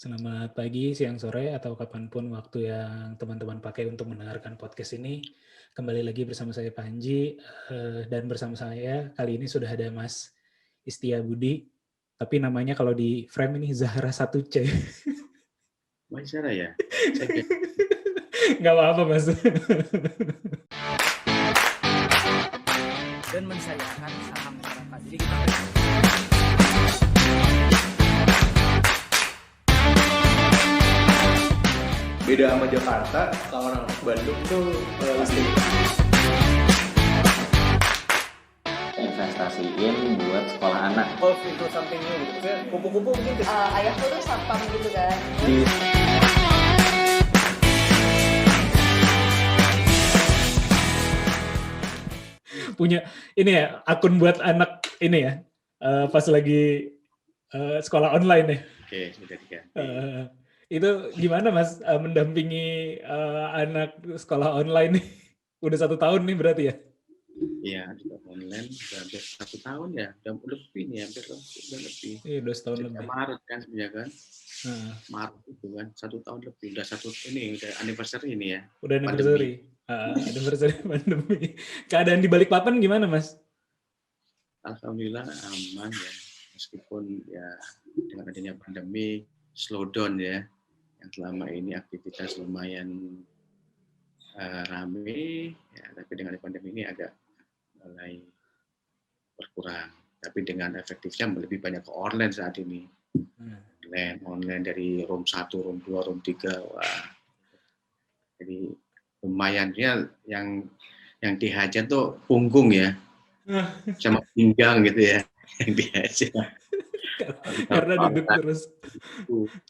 Selamat pagi, siang, sore, atau kapanpun waktu yang teman-teman pakai untuk mendengarkan podcast ini. Kembali lagi bersama saya Panji, dan bersama saya kali ini sudah ada Mas Istia Budi, tapi namanya kalau di frame ini Zahra 1C. Wawancara ya? Saya kira Nggak apa-apa, Mas. Dan mensayangkan saham masyarakat. Jadi kita beda sama Jakarta, kalau orang Bandung tuh pasti investasiin buat sekolah anak. evolve into something new gitu. Maksudnya kupu-kupu mungkin Ayahku tuh satpam gitu kan. Punya ini ya, akun buat anak ini ya, pas lagi sekolah online ya. oke, sudah diganti. Itu gimana Mas mendampingi anak sekolah online nih? Udah 1 tahun nih berarti ya? Iya, sudah online sudah hampir 1 tahun ya, udah lebih nih, hampir udah lebih. Iya, udah setahun Sejak lebih. Maret kan sebenarnya kan, Nah, Maret itu kan 1 tahun lebih, udah udah anniversary ini ya. udah anniversary. Anniversary pandemi. Keadaan di Balikpapan gimana Mas? Alhamdulillah aman ya, meskipun ya dengan adanya pandemi slow down ya, yang selama ini aktivitas lumayan rame, ya, tapi dengan pandemi ini agak mulai berkurang. Tapi dengan efektifnya lebih banyak ke online saat ini. Online dari room 1, room 2, room 3. Wah. Jadi lumayan ya, yang dihajar tuh punggung ya. Sama pinggang gitu ya. Yang dihajar. Karena duduk terus.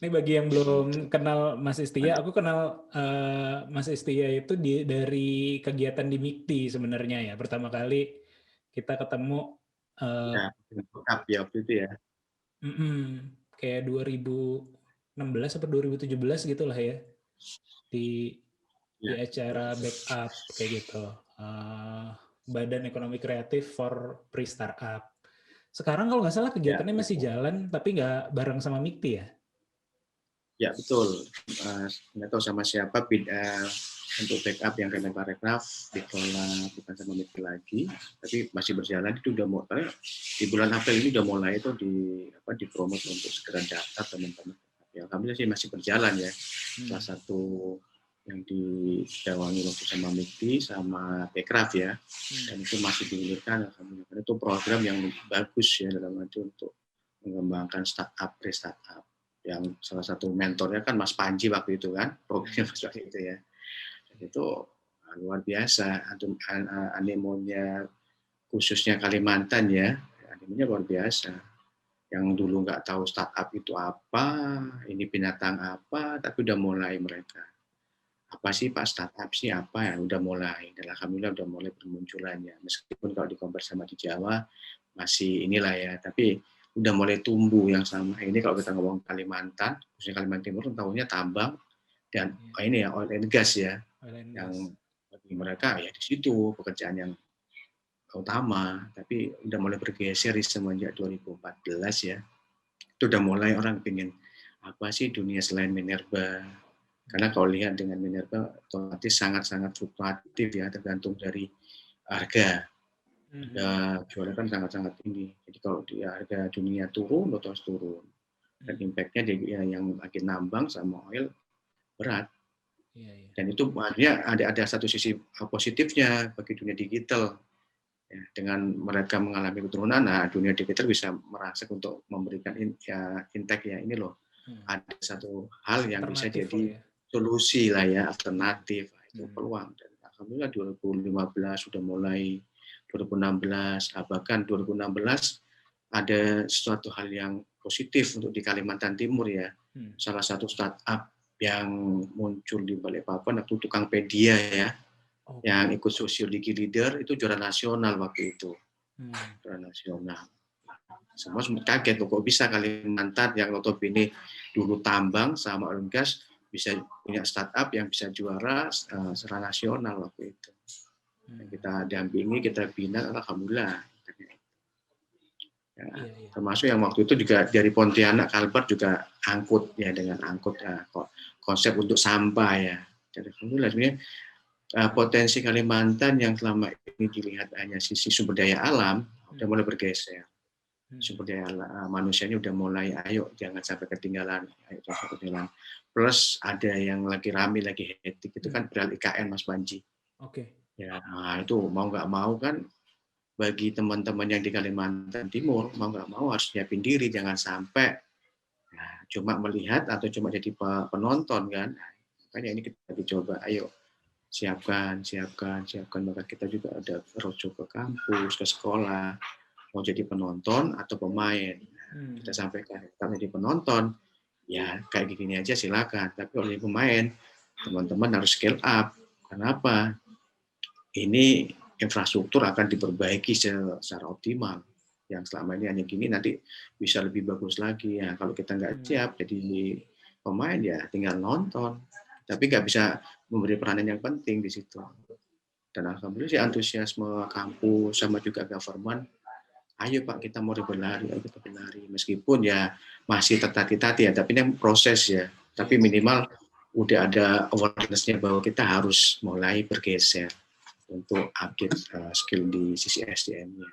Ini bagi yang belum kenal Mas Istia, aku kenal Mas Istia itu dari kegiatan di MIKTI sebenarnya ya. Pertama kali kita ketemu Ya, waktu itu ya. Kayak 2016 atau 2017 gitulah ya. Di acara backup kayak gitu. Badan Ekonomi Kreatif for Pre-Startup. Sekarang kalau nggak salah kegiatannya masih jalan, tapi nggak bareng sama MIKTI ya? Ya betul, nggak tahu sama siapa untuk backup yang Kemenparekraf dikelola bukan sama MIKTI lagi, tapi masih berjalan. Itu udah mulai di bulan April ini udah mulai itu dipromot untuk segera daftar teman-teman. Ya alhamdulillah sih masih berjalan ya. Salah satu yang digawangi waktu sama MIKTI sama Bekraf ya, dan itu masih digulirkan. Alhamdulillah itu program yang bagus ya dalam arti untuk mengembangkan startup, pre-startup. Yang salah satu mentornya kan Mas Panji waktu itu kan, programnya Mas Panji itu ya. Dan itu luar biasa, animonya khususnya Kalimantan ya, animonya luar biasa. Yang dulu nggak tahu startup itu apa, ini binatang apa, tapi udah mulai mereka. Apa sih Pak startup sih apa ya, udah mulai. Dan alhamdulillah udah mulai bermunculannya. Meskipun kalau dikompar sama di Jawa masih inilah ya, tapi udah mulai tumbuh yang sama. Ini kalau kita ngomong Kalimantan, khususnya Kalimantan Timur, tahunya tambang dan ini ya oil and gas ya, yang bagi mereka ya di situ pekerjaan yang utama. Tapi udah mulai bergeser semenjak 2014 ya. Itu udah mulai orang pengen apa sih dunia selain minerba. Karena kalau lihat dengan minerba otomatis sangat-sangat fluktuatif ya, tergantung dari harga. Jualnya kan sangat-sangat tinggi. Jadi kalau harga dunia turun, otomatis turun. Dan impact-nya yang makin nambang sama oil berat. Dan itu artinya ada satu sisi positifnya bagi dunia digital. Ya, dengan mereka mengalami keturunan, nah dunia digital bisa merangsek untuk memberikan impact ya ini loh. Ada satu hal yang bisa jadi solusi lah ya, alternatif. Itu peluang. Dan alhamdulillah 2015 sudah mulai, 2016, bahkan 2016 ada sesuatu hal yang positif untuk di Kalimantan Timur ya. Salah satu startup yang muncul di Balikpapan itu tukang pedia ya, yang ikut Sosiologi Leader itu juara nasional waktu itu. Juara nasional. Semua kaget kok bisa Kalimantan yang notabene dulu tambang sama oil and gas bisa punya startup yang bisa juara secara nasional waktu itu. Kita dampingi, kita bina, alhamdulillah. Ya, Iya, iya. termasuk yang waktu itu juga dari Pontianak Kalbar juga angkut ya, dengan angkut konsep untuk sampah ya. Jadi alhamdulillah sebenarnya potensi Kalimantan yang selama ini dilihat hanya sisi sumber daya alam udah mulai bergeser. Sumber daya manusianya udah mulai, ayo jangan sampai ketinggalan, ayo jangan sampai ketinggalan. Plus ada yang lagi rame, lagi hektik itu kan perihal IKN Mas Panji. Oke. Ya, nah itu mau nggak mau kan bagi teman-teman yang di Kalimantan Timur mau nggak mau harus nyiapin diri, jangan sampai cuma melihat atau cuma jadi penonton kan. Nah, makanya ini kita dicoba, ayo siapkan. Maka kita juga ada roadshow ke kampus, ke sekolah, mau jadi penonton atau pemain. Nah, kita sampaikan, kalau jadi penonton, ya kayak gini aja silakan. Tapi kalau jadi pemain, teman-teman harus scale up. Kenapa? Ini infrastruktur akan diperbaiki secara optimal. Yang selama ini hanya gini, nanti bisa lebih bagus lagi. Ya, kalau kita nggak siap jadi pemain, ya tinggal nonton. Tapi nggak bisa memberi peranan yang penting di situ. Dan alhamdulillah sih antusiasme kampus sama juga government, ayo Pak kita mau berlari, ayo kita berlari. Meskipun ya masih tertati-tati ya, tapi ini proses ya. Tapi minimal udah ada awareness-nya bahwa kita harus mulai bergeser untuk update skill di sisi SDM-nya.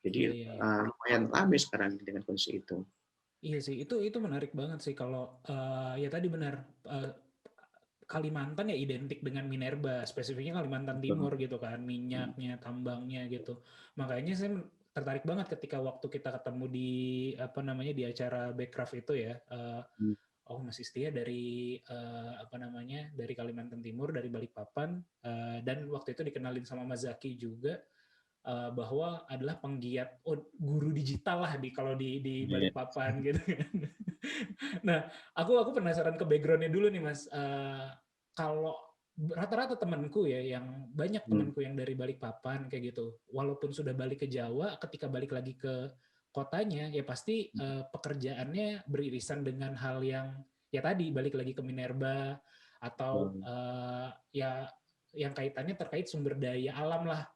Jadi lumayan ramai sekarang dengan kondisi itu. Iya sih, itu menarik banget sih kalau ya tadi benar. Kalimantan ya identik dengan minerba, spesifiknya Kalimantan Timur gitu kan, minyaknya, tambangnya gitu. Makanya saya tertarik banget ketika waktu kita ketemu di di acara Backcraft itu ya. Oh Mas Istia dari dari Kalimantan Timur, dari Balikpapan, dan waktu itu dikenalin sama Mas Zaki juga bahwa adalah penggiat guru digital lah kalau di Balikpapan gitu kan. Nah, aku penasaran ke background-nya dulu nih Mas. Kalau rata-rata temanku ya, yang banyak temanku yang dari Balikpapan kayak gitu, walaupun sudah balik ke Jawa, ketika balik lagi ke kotanya, ya pasti pekerjaannya beririsan dengan hal yang ya tadi balik lagi ke minerba atau ya yang kaitannya terkait sumber daya alam lah.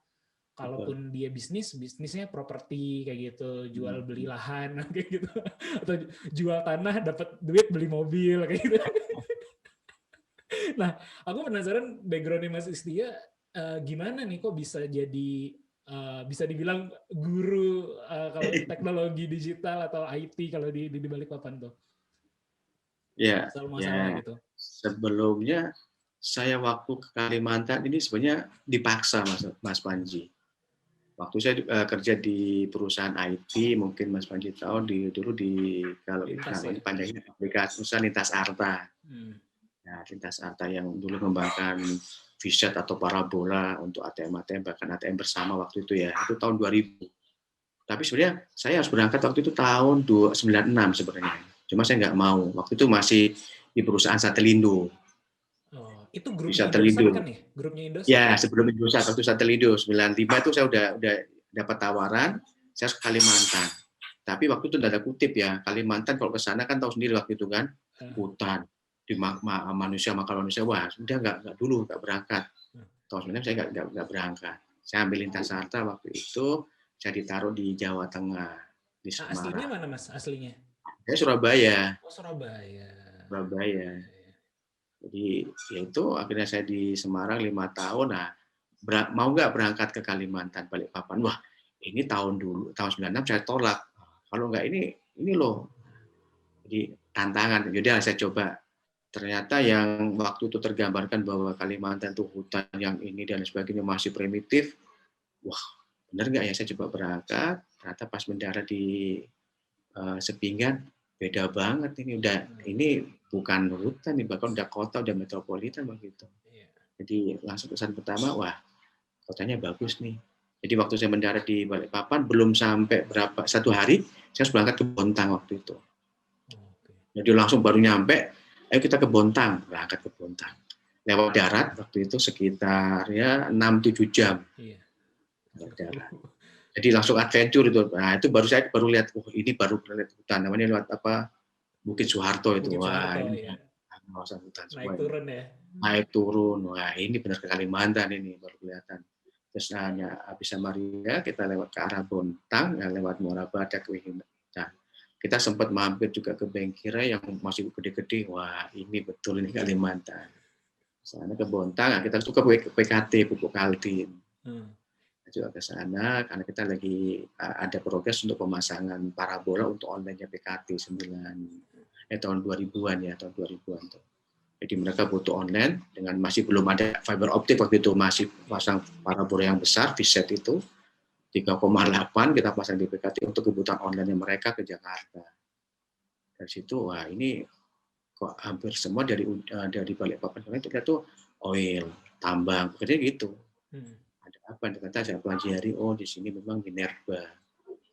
Kalaupun dia bisnisnya properti kayak gitu, jual beli lahan kayak gitu, atau jual tanah dapat duit beli mobil kayak gitu. Nah, aku penasaran background-nya Mas Istia gimana nih kok bisa jadi bisa dibilang guru kalau teknologi digital atau IT kalau di Balikpapan tuh. Ya, Masalah ya. gitu. Sebelumnya saya waktu ke Kalimantan ini sebenarnya dipaksa Mas Panji. Waktu saya kerja di perusahaan IT, mungkin Mas Panji tahu dulu kalau ini panjangnya aplikasi usaha Lintas Arta. Nah, Lintas Arta yang dulu mengembangkan VSAT atau parabola untuk ATM, bahkan ATM bersama waktu itu ya, itu tahun 2000. Tapi sebenarnya saya harus berangkat waktu itu tahun 96 sebenarnya. Cuma saya nggak mau. Waktu itu masih di perusahaan Satelindo. Oh, itu grupnya Indosat kan ya? Grupnya Indosat? Ya, sebelum Indosat, waktu Satelindo 95 itu saya udah dapat tawaran, saya ke Kalimantan. Tapi waktu itu ada kutip ya, Kalimantan kalau ke sana kan tahu sendiri waktu itu kan, hutan, di manusia makan manusia, wah udah nggak berangkat. Tahun 96 saya nggak berangkat. Saya ambil Lintas Arta waktu itu, saya ditaruh di Jawa Tengah, di Semarang. Aslinya mana Mas? Aslinya? Saya Surabaya. Oh, Surabaya. Jadi ya itu akhirnya saya di Semarang 5 tahun. Nah, mau nggak berangkat ke Kalimantan Balikpapan? Wah, ini tahun 96 saya tolak. Kalau nggak ini loh. Jadi tantangan. Yaudah saya coba. Ternyata yang waktu itu tergambarkan bahwa Kalimantan itu hutan yang ini dan sebagainya masih primitif. Wah, benar nggak ya saya coba berangkat. Ternyata pas mendarat di Sepinggan beda banget ini. Ini bukan hutan nih, bahkan udah kota, udah metropolitan begitu. Jadi langsung kesan pertama, wah kotanya bagus nih. Jadi waktu saya mendarat di Balikpapan belum sampai satu hari, saya harus berangkat ke Bontang waktu itu. Jadi langsung baru nyampe, ayo kita ke Bontang, berangkat ke Bontang. Lewat darat waktu itu sekitar ya 6-7 jam. Lewat darat. Jadi langsung adventure itu. Nah itu saya baru lihat, ini baru lihat hutan. Namanya lewat Bukit Soeharto itu. Wah, ini kawasan hutan semua. Naik turun ya. Naik turun. Wah, ini benar ke Kalimantan ini baru kelihatan. Biasanya habis Samaria kita lewat ke arah Bontang, lewat Muara Badak. Nah, kita sempat mampir juga ke Bengkira yang masih gede-gede. Wah, ini betul ini Kalimantan. Sana ke Bontang, kita tuh ke PKT, Pupuk Kaltim. Juga ke sana karena kita lagi ada progres untuk pemasangan parabola untuk online-nya PKT tahun 2000-an ya, tahun 2000-an tuh. Jadi mereka butuh online dengan masih belum ada fiber optik waktu itu, masih pasang parabola yang besar, VSAT itu 3,8 kita pasang di PKT untuk kebutuhan online mereka ke Jakarta. Dari situ, wah ini kok hampir semua dari Balikpapan kita tuh oil, tambang, jadi gitu. Ada apa? Ternyata saya pelajari, oh di sini memang Minerba,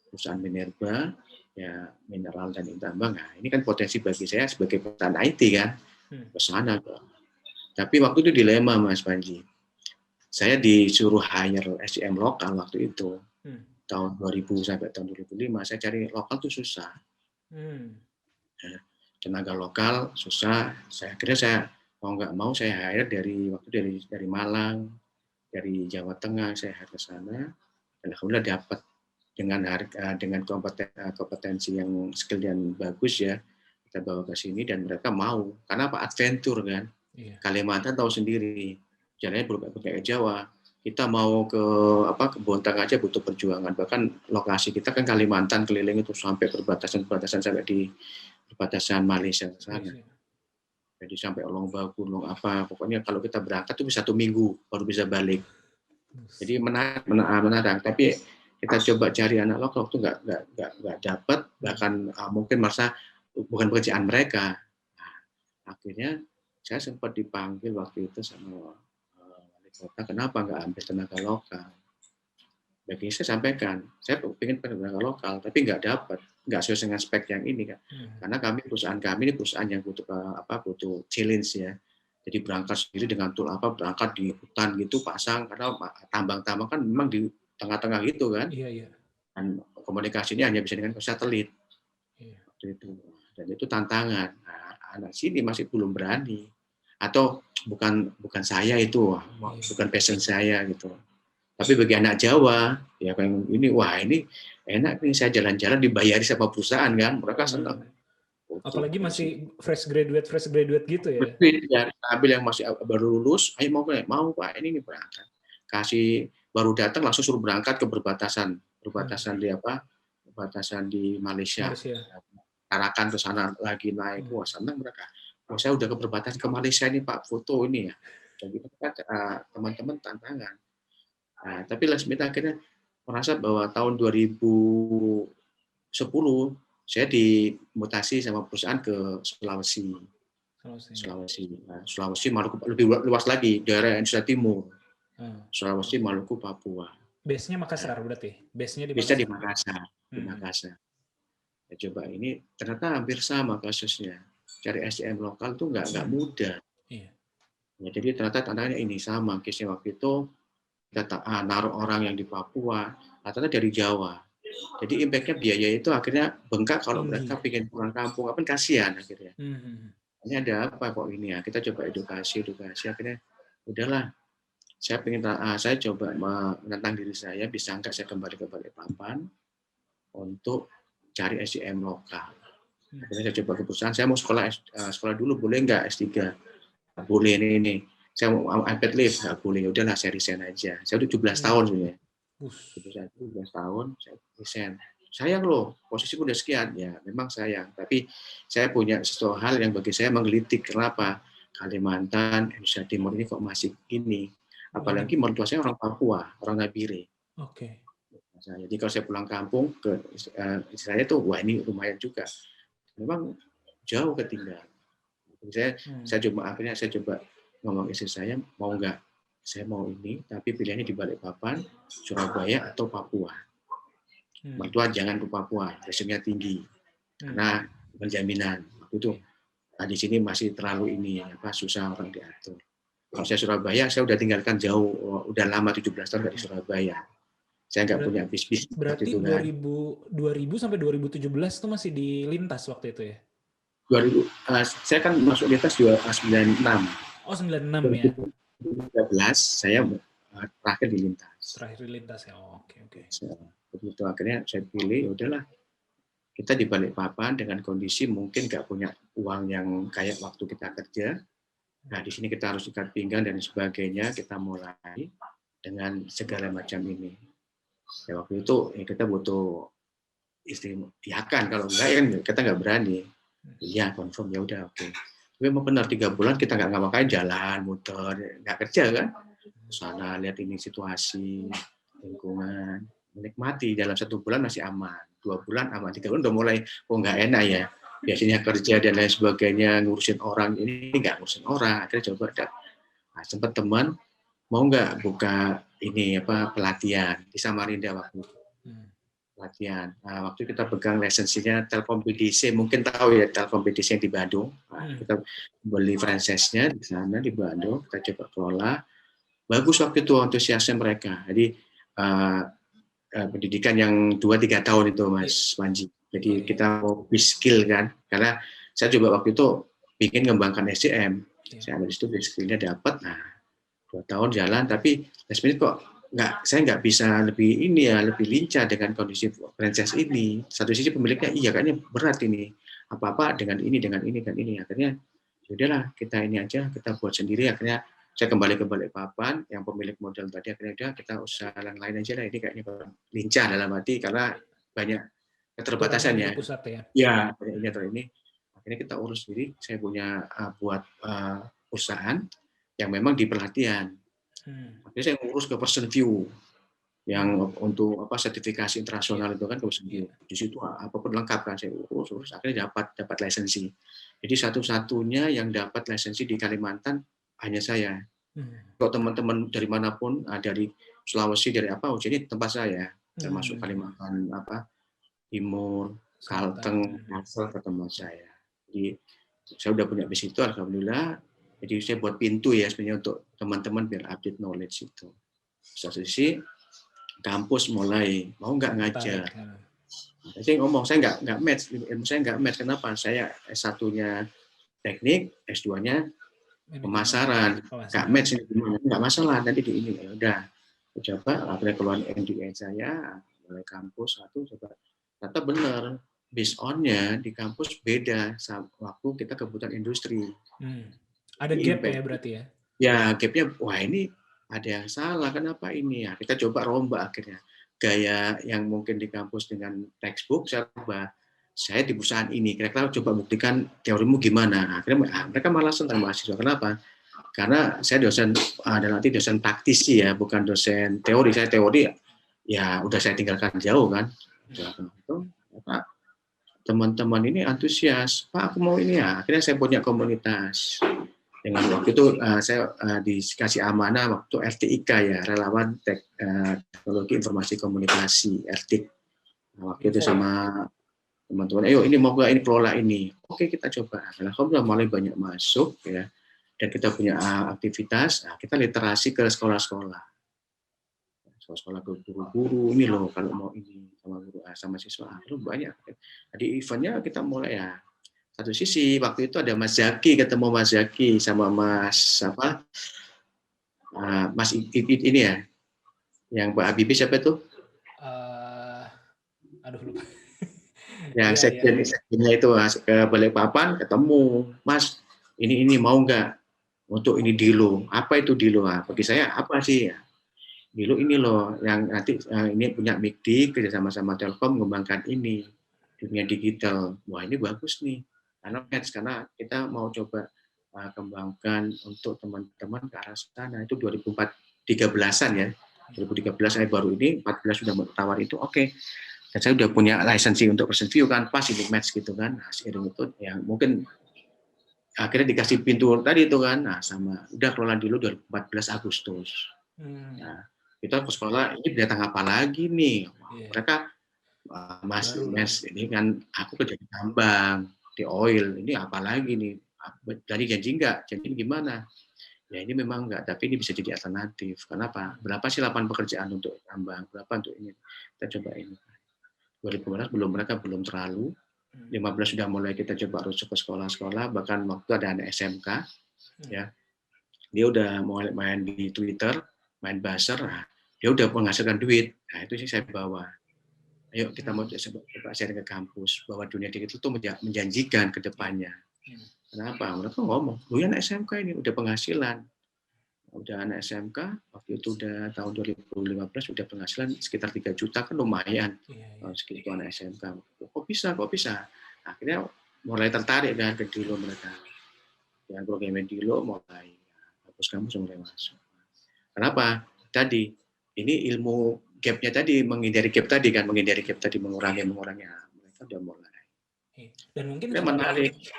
perusahaan Minerba, ya mineral dan tambang. Nah, ini kan potensi bagi saya sebagai perusahaan IT kan. Ke sana. Tapi waktu itu dilema Mas Panji. Saya disuruh hire SDM lokal waktu itu. Tahun 2000 sampai tahun 2005 saya cari lokal tuh susah. Tenaga lokal susah. Akhirnya saya mau nggak mau saya hire dari Malang, dari Jawa Tengah saya hire ke sana. Dan alhamdulillah dapat dengan kompetensi yang skill yang bagus ya. Kita bawa ke sini dan mereka mau karena apa adventure kan. Kalimantan tahu sendiri jalannya belum kayak Jawa, kita mau ke Bontang aja butuh perjuangan, bahkan lokasi kita kan Kalimantan keliling itu sampai perbatasan sampai di perbatasan Malaysia sana. Jadi sampai Olong Bagu, pokoknya kalau kita berangkat tuh bisa 1 minggu baru bisa balik. Jadi menarik. Tapi kita coba cari anak lokal itu nggak dapat, bahkan mungkin merasa bukan pekerjaan mereka. Nah, akhirnya saya sempat dipanggil waktu itu sama wali kota, kenapa nggak ambil tenaga lokal? Bagi saya sampaikan, saya ingin tenaga lokal, tapi nggak dapat, nggak sesuai dengan spek yang ini kan. Karena perusahaan kami ini perusahaan yang butuh challenge ya. Jadi berangkat sendiri dengan tool berangkat di hutan gitu pasang, karena tambang-tambang kan memang di tengah-tengah gitu kan. Iya. Dan komunikasinya hanya bisa dengan satelit. Waktu itu. Dan itu tantangan. Nah, anak sini masih belum berani. Atau bukan saya itu, bukan passion saya gitu. Tapi bagi anak Jawa, ya kan ini enak nih saya jalan-jalan dibayari sama perusahaan kan, mereka senang. Apalagi masih fresh graduate gitu ya. Ya, ambil yang masih baru lulus, ayo mau Pak, ini berangkat. Kasih baru datang langsung suruh berangkat ke perbatasan di Malaysia. Arakan ke sana lagi naik, wah senang mereka. Oh, saya udah ke perbatasan ke Malaysia ini Pak, foto ini ya. Jadi teman-teman tantangan. Nah, tapi last minute akhirnya merasa bahwa tahun 2010 saya dimutasi sama perusahaan ke Sulawesi. Nah, Sulawesi Maluku lebih luas lagi, daerah Indonesia Timur. Sulawesi, Maluku, Papua. Base-nya Makassar berarti? Base-nya di Makassar. Di Makassar. Ya, coba ini ternyata hampir sama kasusnya. Cari SDM lokal tuh nggak mudah. Iya. Ya, jadi ternyata tantangannya ini sama. Case-nya waktu itu kita naruh orang yang di Papua, ternyata dari Jawa. Jadi impact-nya biaya itu akhirnya bengkak kalau mereka pengen pulang kampung. Apa kasihan akhirnya. Ini ada apa kok ini ya? Kita coba edukasi. Akhirnya udahlah. Saya coba menentang diri saya, bisa nggak saya kembali ke Balikpapan untuk cari SDM lokal. Akhirnya saya coba ke perusahaan, saya mau sekolah dulu, boleh nggak S3? Boleh ini. Saya mau unpaid leave, nggak boleh. Udahlah, saya resign aja. Saya udah 17 tahun sebenarnya. 17 tahun, saya resign. Sayang loh, posisi udah sekian. Ya, memang sayang. Tapi saya punya sesuatu hal yang bagi saya menggelitik. Kenapa? Kalimantan, Indonesia Timur ini kok masih ini. Apalagi mertua saya orang Papua, orang Nabire. Oke. Jadi kalau saya pulang kampung ke saya tuh, wah ini lumayan juga. Memang jauh ketinggalan. Saya coba ngomong istri saya, mau nggak? Saya mau ini, tapi pilihannya di Balikpapan, Surabaya atau Papua. Mertua jangan ke Papua, resikonya tinggi. Karena penjaminan waktu itu di sini masih terlalu susah orang diatur. Kalau saya Surabaya, saya udah tinggalkan jauh, udah lama 17 tahun nggak di Surabaya. Saya nggak punya bisnis. Berarti 2000 sampai 2017 itu masih di lintas waktu itu ya? Saya kan masuk lintas 96. Oh, 96 ya? 2013 saya terakhir di lintas. Terakhir di lintas ya. Oke. Begitu akhirnya saya pilih, udahlah kita di Balikpapan dengan kondisi mungkin nggak punya uang yang kayak waktu kita kerja. Nah di sini kita harus ikat pinggang dan sebagainya. Kita mulai dengan segala macam ini. Ya, waktu itu ya kita butuh istri, ya kan kalau enggak ya kita nggak berani. Iya confirm ya udah oke. Tapi memang benar 3 bulan kita nggak ngapa-ngapain, jalan muter, nggak kerja kan. Sana lihat ini situasi lingkungan, menikmati. Dalam 1 bulan masih aman, 2 bulan aman, 3 bulan udah mulai nggak enak ya. Biasanya kerja dan lain sebagainya, ngurusin orang, ini nggak ngurusin orang. Akhirnya coba sempat teman mau nggak buka ini pelatihan di Samarinda waktu itu. Pelatihan. Nah, waktu kita pegang lisensinya Telkom BDC, mungkin tahu ya Telkom BDC yang di Bandung. Nah, kita beli franchise-nya di sana di Bandung, kita coba kelola. Bagus waktu itu antusiasnya mereka. Jadi pendidikan yang 2-3 tahun itu Mas Panji. Jadi kita mau skill kan, karena saya juga waktu itu ingin mengembangkan SDM. Saya ambil itu skill-nya dapat. Nah, 2 tahun jalan, tapi sebenarnya kok saya nggak bisa lebih lincah dengan kondisi franchise ini. Satu sisi pemiliknya kayaknya berat ini, apa-apa dengan ini. Akhirnya yaudahlah kita ini aja, kita buat sendiri. Akhirnya saya kembali ke Balikpapan, yang pemilik model tadi akhirnya kita usaha yang lain aja lah, ini kayaknya lincah dalam hati karena banyak keterbatasan ya. Ya, ini akhirnya kita urus sendiri. Saya punya buat perusahaan yang memang di pelatihan. Akhirnya saya ngurus ke Person View yang untuk sertifikasi internasional itu kan ke Person View. Di situ apapun lengkap kan saya urus. Akhirnya dapat lisensi. Jadi satu-satunya yang dapat lisensi di Kalimantan hanya saya. Kalau teman-teman dari manapun, dari Sulawesi, dari jadi tempat saya, termasuk Kalimantan Timur, Kalteng, Kalsel ke tempat saya. Jadi saya udah punya base itu, alhamdulillah. Jadi saya buat pintu ya sebenarnya untuk teman-teman biar update knowledge itu. Satu sisi kampus mulai mau nggak ngajar. Saya ngomong saya nggak match, ilmu saya nggak match. Kenapa? Saya S1-nya teknik, S2-nya pemasaran, nggak match ini gimana? Nggak masalah nanti di ini ya udah. Coba akhirnya keluar MDA saya mulai kampus satu coba ternyata benar. Based on-nya di kampus beda waktu kita kebutuhan industri. Ada gap ya berarti ya? Ya, gapnya, wah ini ada yang salah, kenapa ini? Ya, kita coba rombak akhirnya. Gaya yang mungkin di kampus dengan textbook, saya coba. Saya di perusahaan ini, kira-kira coba buktikan teorimu gimana. Akhirnya mereka malah senang mahasiswa. Kenapa? Karena saya dosen, nanti dosen praktisi ya, bukan dosen teori. Saya teori, ya udah saya tinggalkan jauh kan. Teman-teman ini antusias, Pak aku mau ini ya. Akhirnya saya punya komunitas. Dengan waktu itu saya dikasih amanah waktu RTIK ya, relawan teknologi informasi komunikasi RTIK. Nah, waktu itu sama teman-teman, ayo ini mau ini kelola ini. Oke kita coba. Alhamdulillah mulai banyak masuk ya, dan kita punya aktivitas. Nah, kita literasi ke sekolah-sekolah ke guru-guru ini loh kalau mau ini sama guru sama siswa banyak. Jadi eventnya kita mulai ya. Satu sisi waktu itu ada Mas Zaki, ketemu Mas Zaki sama Mas Mas Ipit ini ya, yang Pak Habibie siapa itu? Aduh lupa. Yang sekjennya itu ke Balikpapan ketemu Mas, ini mau nggak untuk ini Dilo? Apa itu Dilo? Bagi saya apa sih ya? Dilo ini loh yang nanti ini punya MIKDI kerjasama sama Telkom mengembangkan ini dunia digital. Wah ini bagus nih. Karena kita mau coba kembangkan untuk teman-teman ke arah sana. Itu 2013-an ya. 2013 saya baru ini, 14 sudah tawar itu, oke. Dan saya udah punya lisensi untuk Person View kan, pas ini match gitu kan. Nah, seiring itu yang mungkin akhirnya dikasih pintu tadi itu kan. Nah, sama udah kelola dulu 2014 Agustus. Nah, kita ke sekolah, ini datang apa lagi nih? Mereka, Mas, ini kan aku kerja di tambang, di oil, ini apa lagi nih? Dari janji enggak? Janji gimana? Ya ini memang enggak, tapi ini bisa jadi alternatif. Kenapa? Berapa sih lapangan pekerjaan untuk tambang? Berapa untuk ini? Kita coba ini. 2015 mereka belum terlalu. 15 sudah mulai kita coba rujuk ke sekolah-sekolah, bahkan waktu ada anak SMK, ya dia udah mulai main di Twitter, main buzzer, nah, dia udah menghasilkan duit. Nah itu sih saya bawa. Ayo kita mau coba sharing ke kampus bahwa dunia digital itu menjanjikan ke depannya. Kenapa? Mereka ngomong, lu anak SMK ini udah penghasilan. Udah anak SMK, waktu itu udah tahun 2015 udah penghasilan sekitar 3 juta, kan lumayan. Segitu anak SMK. Kok bisa? Akhirnya mulai tertarik kan ke Dilo mereka. Yang program Dilo mulai, kampus mulai masuk. Kenapa? Tadi, ini ilmu gap-nya tadi, menghindari gap tadi, mengurangi. Mereka udah mulai. Dan mungkin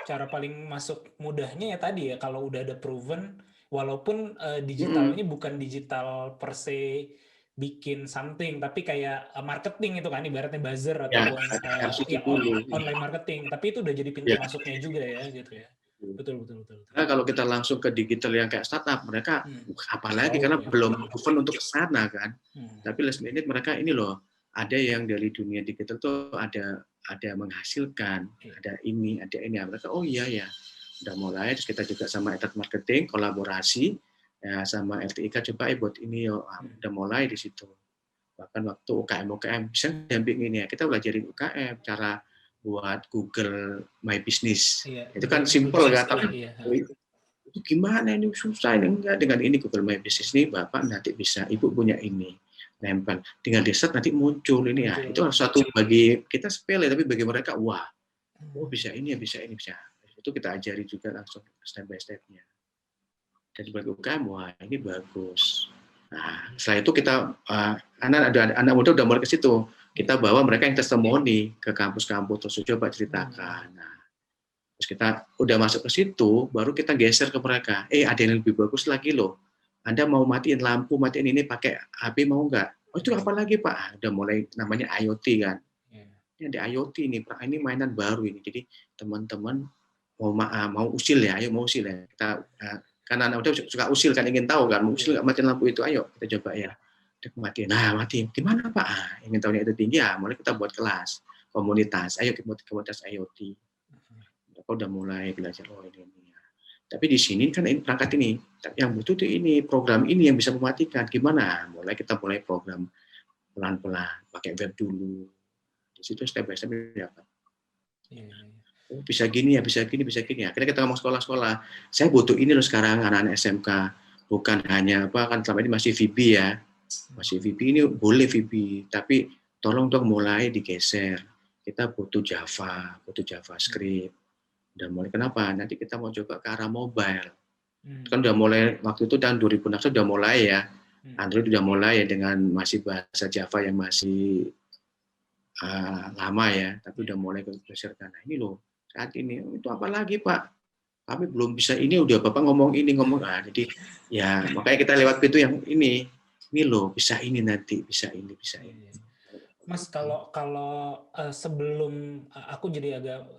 cara paling masuk mudahnya ya tadi ya, kalau udah ada proven, walaupun digital ini bukan digital per se bikin something, tapi kayak marketing itu kan, ibaratnya buzzer ataupun online marketing, tapi itu udah jadi pintu masuknya juga ya, gitu ya. Betul. Nah, kalau kita langsung ke digital yang kayak startup, mereka apalagi karena belum proven untuk ke sana kan. Tapi last minute mereka ini loh, ada yang dari dunia digital tuh ada menghasilkan, ada ini. Mereka oh iya ya, udah mulai. Terus kita juga sama Etat Marketing kolaborasi ya, sama LTIK coba buat ini yo, udah mulai di situ. Bahkan waktu UKM bisa dampingin ya, kita belajarin UKM cara buat Google My Business. Itu kan simple kan, tapi itu gimana ini susah ini enggak, dengan ini Google My Business ini Bapak nanti bisa, Ibu punya ini, nempel, tinggal di search nanti muncul ini ya. Itu satu bagi kita sepele, tapi bagi mereka wah, oh bisa ini. Itu kita ajari juga langsung step by step-nya. Dan bagi UKM wah ini bagus. Nah, setelah itu kita anak muda udah mulai ke situ. Kita bawa mereka yang testimoni ke kampus-kampus, terus coba ceritakan. Nah, terus kita udah masuk ke situ, baru kita geser ke mereka. Ada yang lebih bagus lagi loh. Anda mau matiin lampu, matiin ini pakai HP mau nggak? Oh itu apa lagi Pak? Udah mulai namanya IoT kan. Ini ada IoT ini mainan baru ini. Jadi teman-teman mau usil ya, ayo mau usil ya. Kita karena anak udah suka usil kan, ingin tahu kan, mau usil nggak matiin lampu itu, ayo kita coba ya. Matiin. Nah, matiin. Gimana Pak? Ingin tahunya itu tinggi ya, mulai kita buat kelas, komunitas. Ayo kita buat komunitas IoT. Mereka udah mulai belajar ini. Tapi di sini kan ini perangkat ini, yang butuh itu ini, program ini yang bisa mematikan. Gimana? Kita mulai program pelan-pelan, pakai web dulu. Di situ step by step ya Pak. Oh, bisa gini ya. Akhirnya kita ngomong sekolah-sekolah. Saya butuh ini loh sekarang anak-anak SMK. Bukan hanya kan selama ini masih VB ya. Masih VB ini boleh VB, tapi tolong dong mulai digeser. Kita butuh Java, butuh JavaScript. Udah mulai kenapa? Nanti kita mau coba ke arah mobile. Kan udah mulai waktu itu tahun 2016 udah mulai ya. Android udah mulai ya dengan masih bahasa Java yang masih lama ya, tapi udah mulai geser karena ini loh. Saat ini itu apa lagi Pak? Kami belum bisa ini, udah Bapak ngomong. Jadi ya makanya kita lewat pintu yang ini loh, bisa ini nanti, bisa ini. Mas, kalau sebelum aku jadi agak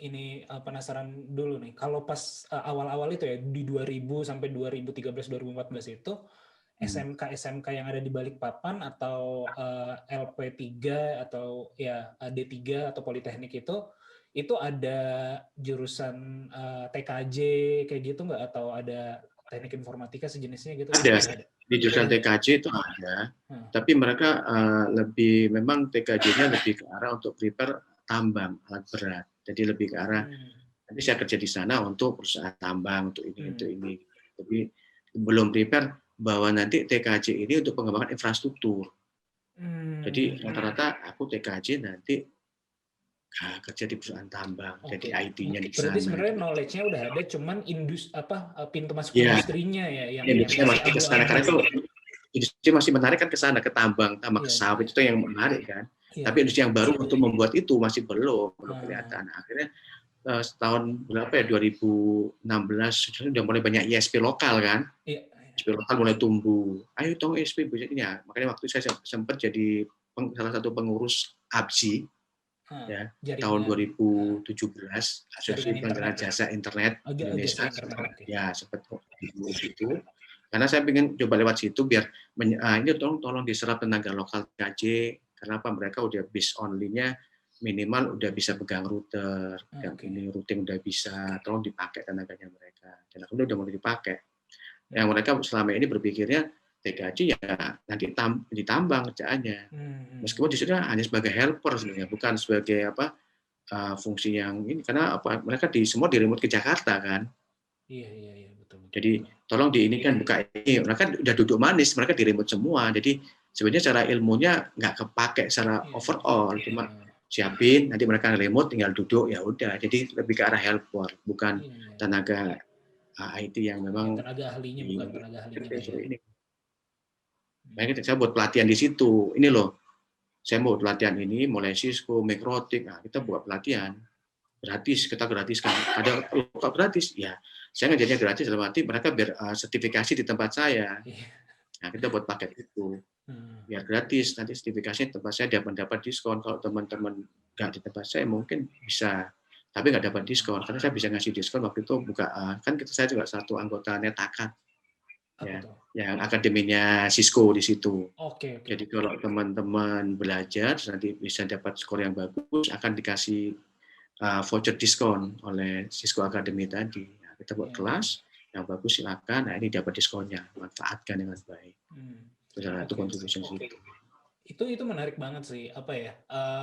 penasaran dulu nih. Kalau pas awal-awal itu ya di 2000 sampai 2013 2014 itu SMK yang ada di Balikpapan atau LP3 atau ya D3 atau Politeknik itu ada jurusan TKJ kayak gitu nggak, atau ada teknik informatika sejenisnya gitu? Ada. Di jurusan TKJ itu ada, tapi mereka memang TKJ-nya lebih ke arah untuk prepare tambang alat berat. Jadi lebih ke arah nanti saya kerja di sana untuk perusahaan tambang untuk ini. Tapi belum prepare bahwa nanti TKJ ini untuk pengembangan infrastruktur. Jadi rata-rata aku TKJ nanti kerja di perusahaan tambang, jadi IT-nya di sana. Berarti sebenarnya knowledge-nya udah ada, cuman pintu masuk industrinya ya yang masih ke sana, karena itu industri masih menarik kan ke sana, ke tambang ke sawit itu yang menarik kan. Tapi industri yang baru untuk membuat itu masih belum kelihatan. Akhirnya tahun berapa ya, 2016 sudah mulai banyak ISP lokal kan. ISP lokal mulai tumbuh. Ayo dong ISP budgetnya. Makanya waktu saya sempat jadi salah satu pengurus ABSI. Ya, tahun 2017 Asosiasi Pengguna Jasa Internet Indonesia ya sempat itu, karena saya ingin coba lewat situ biar ini tolong diserap tenaga lokal TKJ, karena mereka udah bis only-nya minimal udah bisa pegang router, ini routing udah bisa, tolong dipakai tenaganya mereka, dan udah mulai dipakai. Yang mereka selama ini berpikirnya gaji ya nanti ditambah kerjaannya. Meskipun di sini hanya sebagai helper sebenarnya, bukan sebagai fungsi yang ini, karena mereka semua di remote ke Jakarta kan. Iya betul. Jadi tolong di ini kan buka ini, mereka udah duduk manis, mereka di remote semua. Jadi sebenarnya secara ilmunya nggak kepake secara overall, cuma siapin nanti mereka remote tinggal duduk ya udah. Jadi lebih ke arah helper, bukan tenaga IT yang memang tenaga ahlinya, bukan tenaga ahlinya. Ini. Makanya saya buat pelatihan di situ. Ini loh, saya mau pelatihan ini mulai Cisco, Mikrotik. Nah, kita buat pelatihan gratis, kita gratiskan. Ada kok gratis? Ya, saya ngajarnya gratis dalam arti mereka biar sertifikasi di tempat saya. Nah, kita buat paket itu. Biar gratis, nanti sertifikasi di tempat saya dapat diskon. Kalau teman-teman nggak di tempat saya mungkin bisa, tapi nggak dapat diskon. Karena saya bisa ngasih diskon waktu itu buka, kan saya juga satu anggota Netakat. Ya, yang akademinya Cisco di situ. Jadi kalau teman-teman belajar nanti bisa dapat skor yang bagus, akan dikasih voucher diskon oleh Cisco Academy tadi. Nah, kita buat kelas yang bagus silakan. Nah, ini dapat diskonnya, manfaatkan dengan baik. Itu contribution situ. Itu menarik banget sih,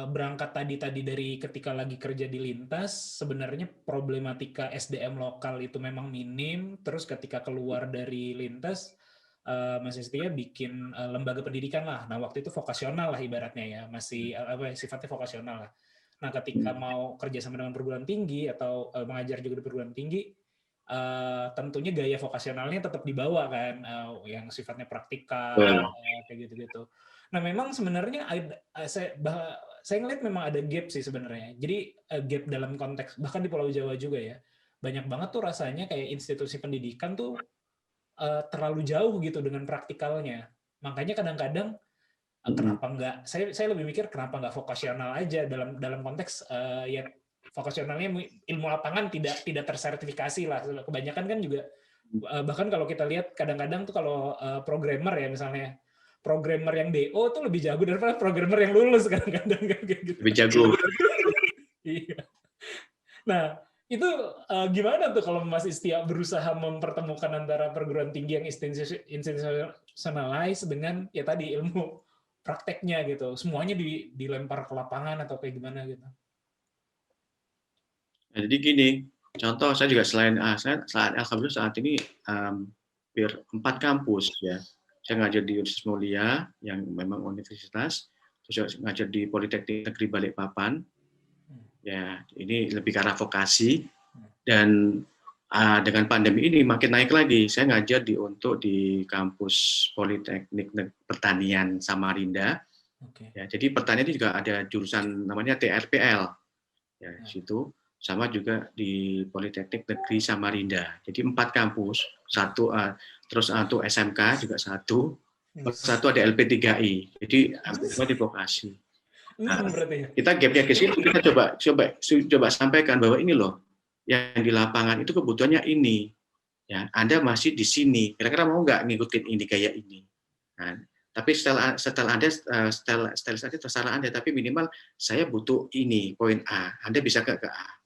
berangkat tadi dari ketika lagi kerja di Lintas, sebenarnya problematika SDM lokal itu memang minim, terus ketika keluar dari Lintas, Mas Setia bikin lembaga pendidikan lah. Nah, waktu itu vokasional lah ibaratnya ya, masih sifatnya vokasional lah. Nah, ketika mau kerja sama dengan perguruan tinggi atau mengajar juga di perguruan tinggi, tentunya gaya vokasionalnya tetap dibawa kan, yang sifatnya praktikal, kayak gitu-gitu. Nah, memang sebenarnya saya ngeliat memang ada gap sih sebenarnya. Jadi gap dalam konteks bahkan di Pulau Jawa juga ya, banyak banget tuh rasanya kayak institusi pendidikan tuh terlalu jauh gitu dengan praktikalnya. Makanya kadang-kadang kenapa nggak? Saya lebih mikir kenapa nggak vokasional aja dalam konteks ya vokasionalnya ilmu lapangan tidak tersertifikasi lah. Kebanyakan kan juga bahkan kalau kita lihat kadang-kadang tuh kalau programmer ya misalnya. Programmer yang DO tuh lebih jago daripada programmer yang lulus kadang-kadang kayak gitu. Lebih jago. Iya. Nah, itu gimana tuh kalau Mas Istia berusaha mempertemukan antara perguruan tinggi yang institutionalized dengan ya tadi ilmu prakteknya gitu. Semuanya dilempar ke lapangan atau kayak gimana gitu. Nah, jadi gini, contoh saya juga selain alhamdulillah saat ini hampir 4 kampus ya. Saya ngajar di Universitas Mulia, yang memang universitas, terus ngajar di Politeknik Negeri Balikpapan. Ya, ini lebih ke arah vokasi. Dan dengan pandemi ini makin naik lagi. Saya ngajar di kampus Politeknik Pertanian Samarinda. Ya, jadi pertanian ini juga ada jurusan namanya TRPL. Ya, di situ. Sama juga di Politeknik Negeri Samarinda. Jadi 4 kampus, terus satu SMK juga satu ada LP3I. Jadi semua di vokasi. Nah, kita gapnya ke sini, kita coba sampaikan bahwa ini loh, yang di lapangan itu kebutuhannya ini. Ya, Anda masih di sini. Kira-kira mau nggak ngikutin ini kayak ini? Nah, tapi setelah Anda style saja terserah Anda, tapi minimal saya butuh ini poin A. Anda bisa ke A.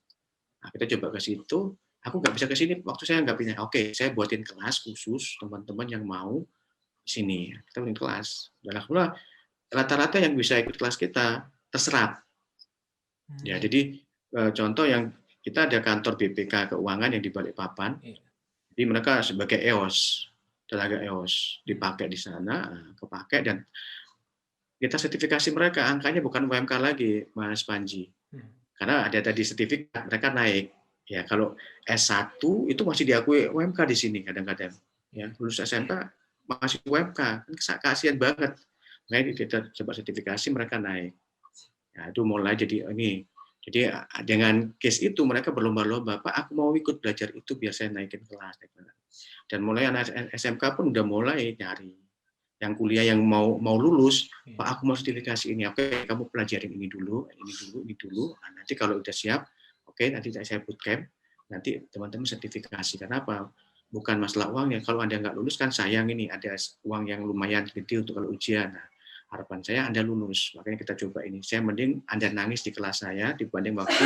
Nah, kita coba ke situ, aku nggak bisa ke sini, waktu saya nggak punya. Oke, saya buatin kelas khusus teman-teman yang mau di sini. Kita buatin kelas. Dan alhamdulillah rata-rata yang bisa ikut kelas kita terserap. Ya, jadi contoh yang kita ada kantor BPK Keuangan yang di Balikpapan. Jadi mereka sebagai EOS, tenaga EOS dipakai di sana, kepake dan kita sertifikasi mereka, angkanya bukan UMK lagi, Mas Panji. Karena ada tadi sertifikat, mereka naik. Ya, kalau S1 itu masih diakui UMK di sini kadang-kadang. Ya, lulus SMK masih UMK, kasihan banget. Makanya kita coba sertifikasi, mereka naik. Ya, itu mulai jadi ini. Jadi dengan case itu mereka berlomba-lomba, Pak, aku mau ikut belajar itu biar saya naikin kelas. Dan mulai anak SMK pun udah mulai nyari. Yang kuliah yang mau lulus, Pak, aku mau sertifikasi ini. Oke, kamu pelajarin ini dulu. Nah, nanti kalau udah siap, oke, nanti saya bootcamp. Nanti teman-teman sertifikasi. Kenapa? Bukan masalah uangnya. Kalau Anda nggak lulus kan sayang ini. Ada uang yang lumayan gede untuk kalau ujian. Nah, harapan saya Anda lulus. Makanya kita coba ini. Saya mending Anda nangis di kelas saya dibanding waktu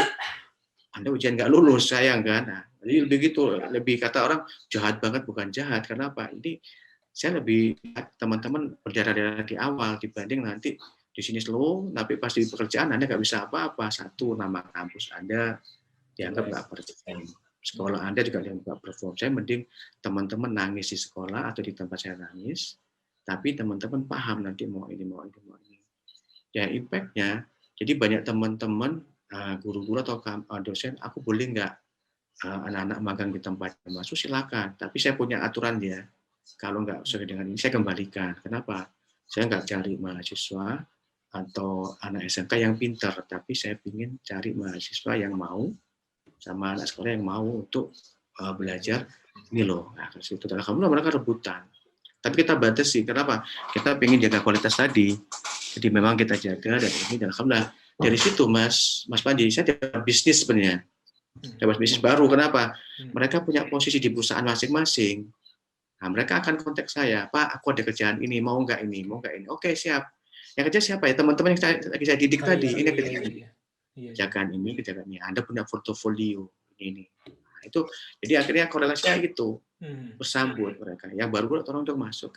Anda ujian nggak lulus, sayang kan? Nah, jadi lebih gitu. Lebih kata orang jahat banget, bukan jahat. Kenapa? Ini saya lebih teman-teman berdarah-darah di awal dibanding nanti di sini slow, tapi pas di pekerjaan Anda nggak bisa apa-apa. Satu, nama kampus Anda dianggap nggak perform. Sekolah Anda juga dianggap nggak perform. Saya mending teman-teman nangis di sekolah atau di tempat saya nangis, tapi teman-teman paham nanti mau ini, mau ini, mau ini. Ya, impact-nya, jadi banyak teman-teman, guru-guru atau dosen, aku boleh nggak anak-anak magang di tempat masuk, silakan. Tapi saya punya aturan dia. Kalau nggak sesuai dengan ini, saya kembalikan. Kenapa? Saya nggak cari mahasiswa atau anak SMK yang pintar, tapi saya ingin cari mahasiswa yang mau, sama anak sekolah yang mau untuk belajar ini loh. Nah, itu alhamdulillah mereka rebutan. Tapi kita batasi. Kenapa? Kita ingin jaga kualitas tadi. Jadi memang kita jaga dan ini, dan alhamdulillah dari situ Mas Panji, saya dapat bisnis sebenarnya. Dapat bisnis baru. Kenapa? Mereka punya posisi di perusahaan masing-masing. Nah, mereka akan kontak saya, Pak, aku ada kerjaan ini, mau nggak ini, mau nggak ini. Oke, siap. Yang kerja siapa ya? Teman-teman yang saya didik tadi. Ini kerjaan ini. Kerjaan ini, kerjaan ini. Anda punya portofolio ini. Nah, itu, jadi akhirnya korelasinya itu bersambut mereka. Yang baru tolong untuk masuk.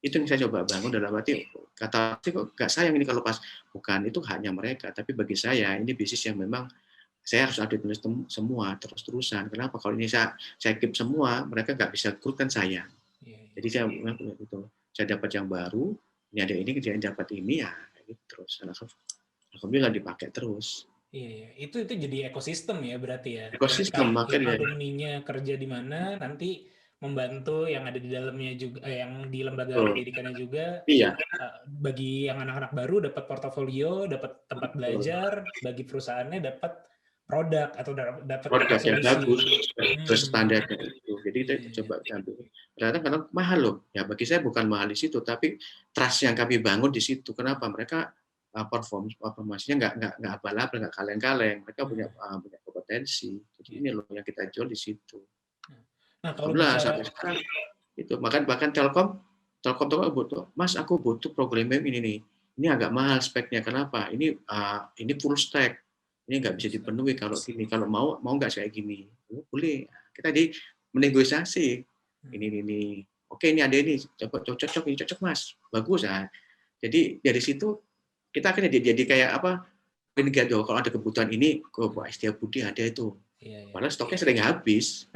Itu yang saya coba bangun dalam arti kata kok nggak sayang ini kalau pas, bukan, itu hanya mereka, tapi bagi saya ini bisnis yang memang saya harus update tulis semua terus-terusan. Kenapa? Kalau ini saya keep semua, mereka nggak bisa kurkan saya. Jadi saya itu, saya dapat yang baru, ini ada ini, kerjaan dapat ini, ya gitu terus. Alhamdulillah dipakai terus. Iya, itu jadi ekosistem ya berarti ya. Ekosistem, makanya alumninya kerja di mana, nanti membantu yang ada di dalamnya juga, yang di lembaga pendidikannya juga. Iya. Bagi yang anak-anak baru dapat portofolio, dapat tempat belajar, bagi perusahaannya dapat produk atau dapat produk yang bagus, terus standar itu. Jadi kita coba ambil. Ternyata karena mahal loh. Ya bagi saya bukan mahal di situ, tapi trust yang kami bangun di situ. Kenapa? Mereka performasinya nggak abal-abal, nggak kaleng-kaleng. Mereka punya kompetensi. Jadi ini loh yang kita jual di situ. Nah, kalau sampai sekarang itu bahkan Telkom butuh, Mas, aku butuh programnya ini nih. Ini agak mahal speknya. Kenapa? Ini full stack. Ini nggak bisa dipenuhi kalau gini. Kalau mau nggak kayak gini? Boleh. Kita menegosiasi. Ini. Oke, ini ada ini. Cocok, ini cocok, Mas. Bagus ya. Jadi dari situ kita akhirnya jadi kayak apa? Ini kalau ada kebutuhan ini, kok Setiabudi ada itu. Padahal stoknya sering habis.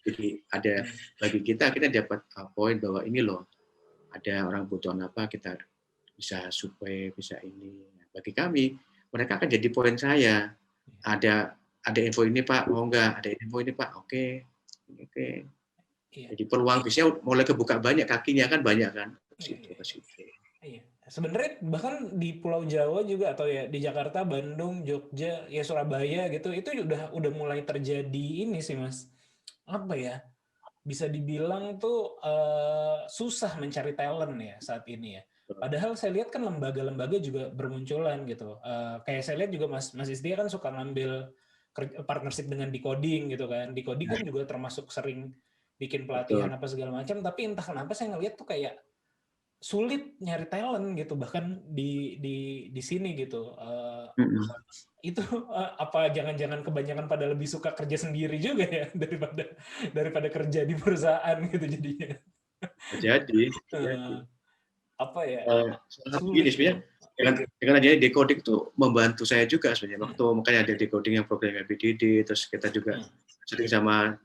Jadi ada bagi kita dapat poin bahwa ini loh, ada orang butuhan apa, kita bisa supply, bisa ini. Bagi kami, mereka akan jadi poin saya. Ada info ini Pak, mau nggak? Ada info ini Pak, oke. Jadi peluang bisnisnya mulai kebuka banyak, kakinya kan banyak kan. Iya. Sebenarnya bahkan di Pulau Jawa juga, atau ya di Jakarta, Bandung, Jogja, ya Surabaya gitu, itu udah mulai terjadi ini sih Mas. Apa ya? Bisa dibilang tuh susah mencari talent ya saat ini ya. Padahal saya lihat kan lembaga-lembaga juga bermunculan gitu. Kayak saya lihat juga Mas Istia kan suka ngambil partnership dengan Decoding gitu kan. Decoding kan juga termasuk sering bikin pelatihan apa segala macam, tapi entah kenapa saya ngelihat tuh kayak sulit nyari talent gitu, bahkan di sini gitu. Itu apa jangan-jangan kebanyakan pada lebih suka kerja sendiri juga ya daripada kerja di perusahaan gitu jadinya. Jadi apa ya? Ini sebenarnya dengan adanya Decoding itu membantu saya juga sebenarnya. Waktu makanya ada Decoding yang program PDD, terus kita juga sering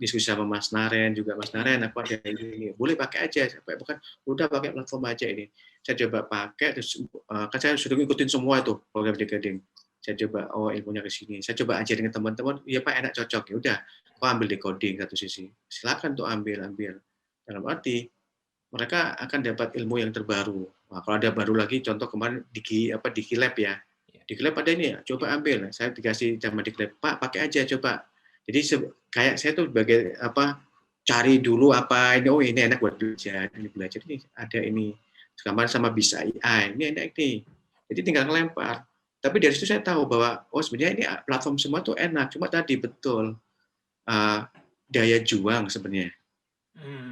diskusi sama Mas Naren juga. Mas Naren, aku ada ini, boleh pakai aja, bukan udah pakai platform aja ini. Saya coba pakai, terus kan saya sudah ngikutin semua itu program Decoding. Saya coba ilmunya ke sini. Saya coba ajarin ke teman-teman, iya Pak enak cocok ya udah, kau ambil Decoding satu sisi. Silakan tuh ambil. Dalam arti mereka akan dapat ilmu yang terbaru. Nah, kalau ada baru lagi, contoh kemarin Diki Lab ya. Diki Lab ada ini ya, coba ambil. Saya dikasih sama Diki Lab, Pak pakai aja coba. Jadi kayak saya tuh sebagai cari dulu apa ini, ini enak buat belajar ini ada ini. Kemarin sama Bisa AI, ini enak nih. Jadi tinggal ngelempar. Tapi dari situ saya tahu bahwa sebenarnya ini platform semua tuh enak. Cuma tadi betul daya juang sebenarnya.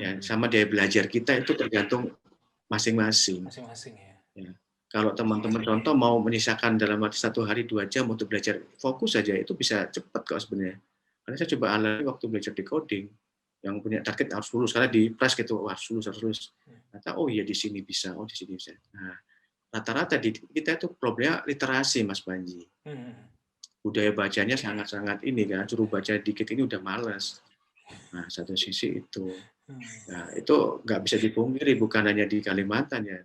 Ya, sama daya belajar kita itu tergantung masing-masing. Ya. Kalau teman-teman contoh mau menyisakan dalam waktu 1 hari 2 jam untuk belajar fokus saja, itu bisa cepat kok sebenarnya. Karena saya coba alami waktu belajar Decoding, yang punya target harus lulus karena di press gitu, harus lulus. Kata, oh iya di sini bisa, oh di sini bisa. Nah, rata-rata di kita itu problemnya literasi, Mas Panji. Budaya bacanya sangat-sangat ini kan, suruh baca dikit ini udah malas. Nah, satu sisi itu. Nah, itu nggak bisa dipungkiri, bukan hanya di Kalimantan ya.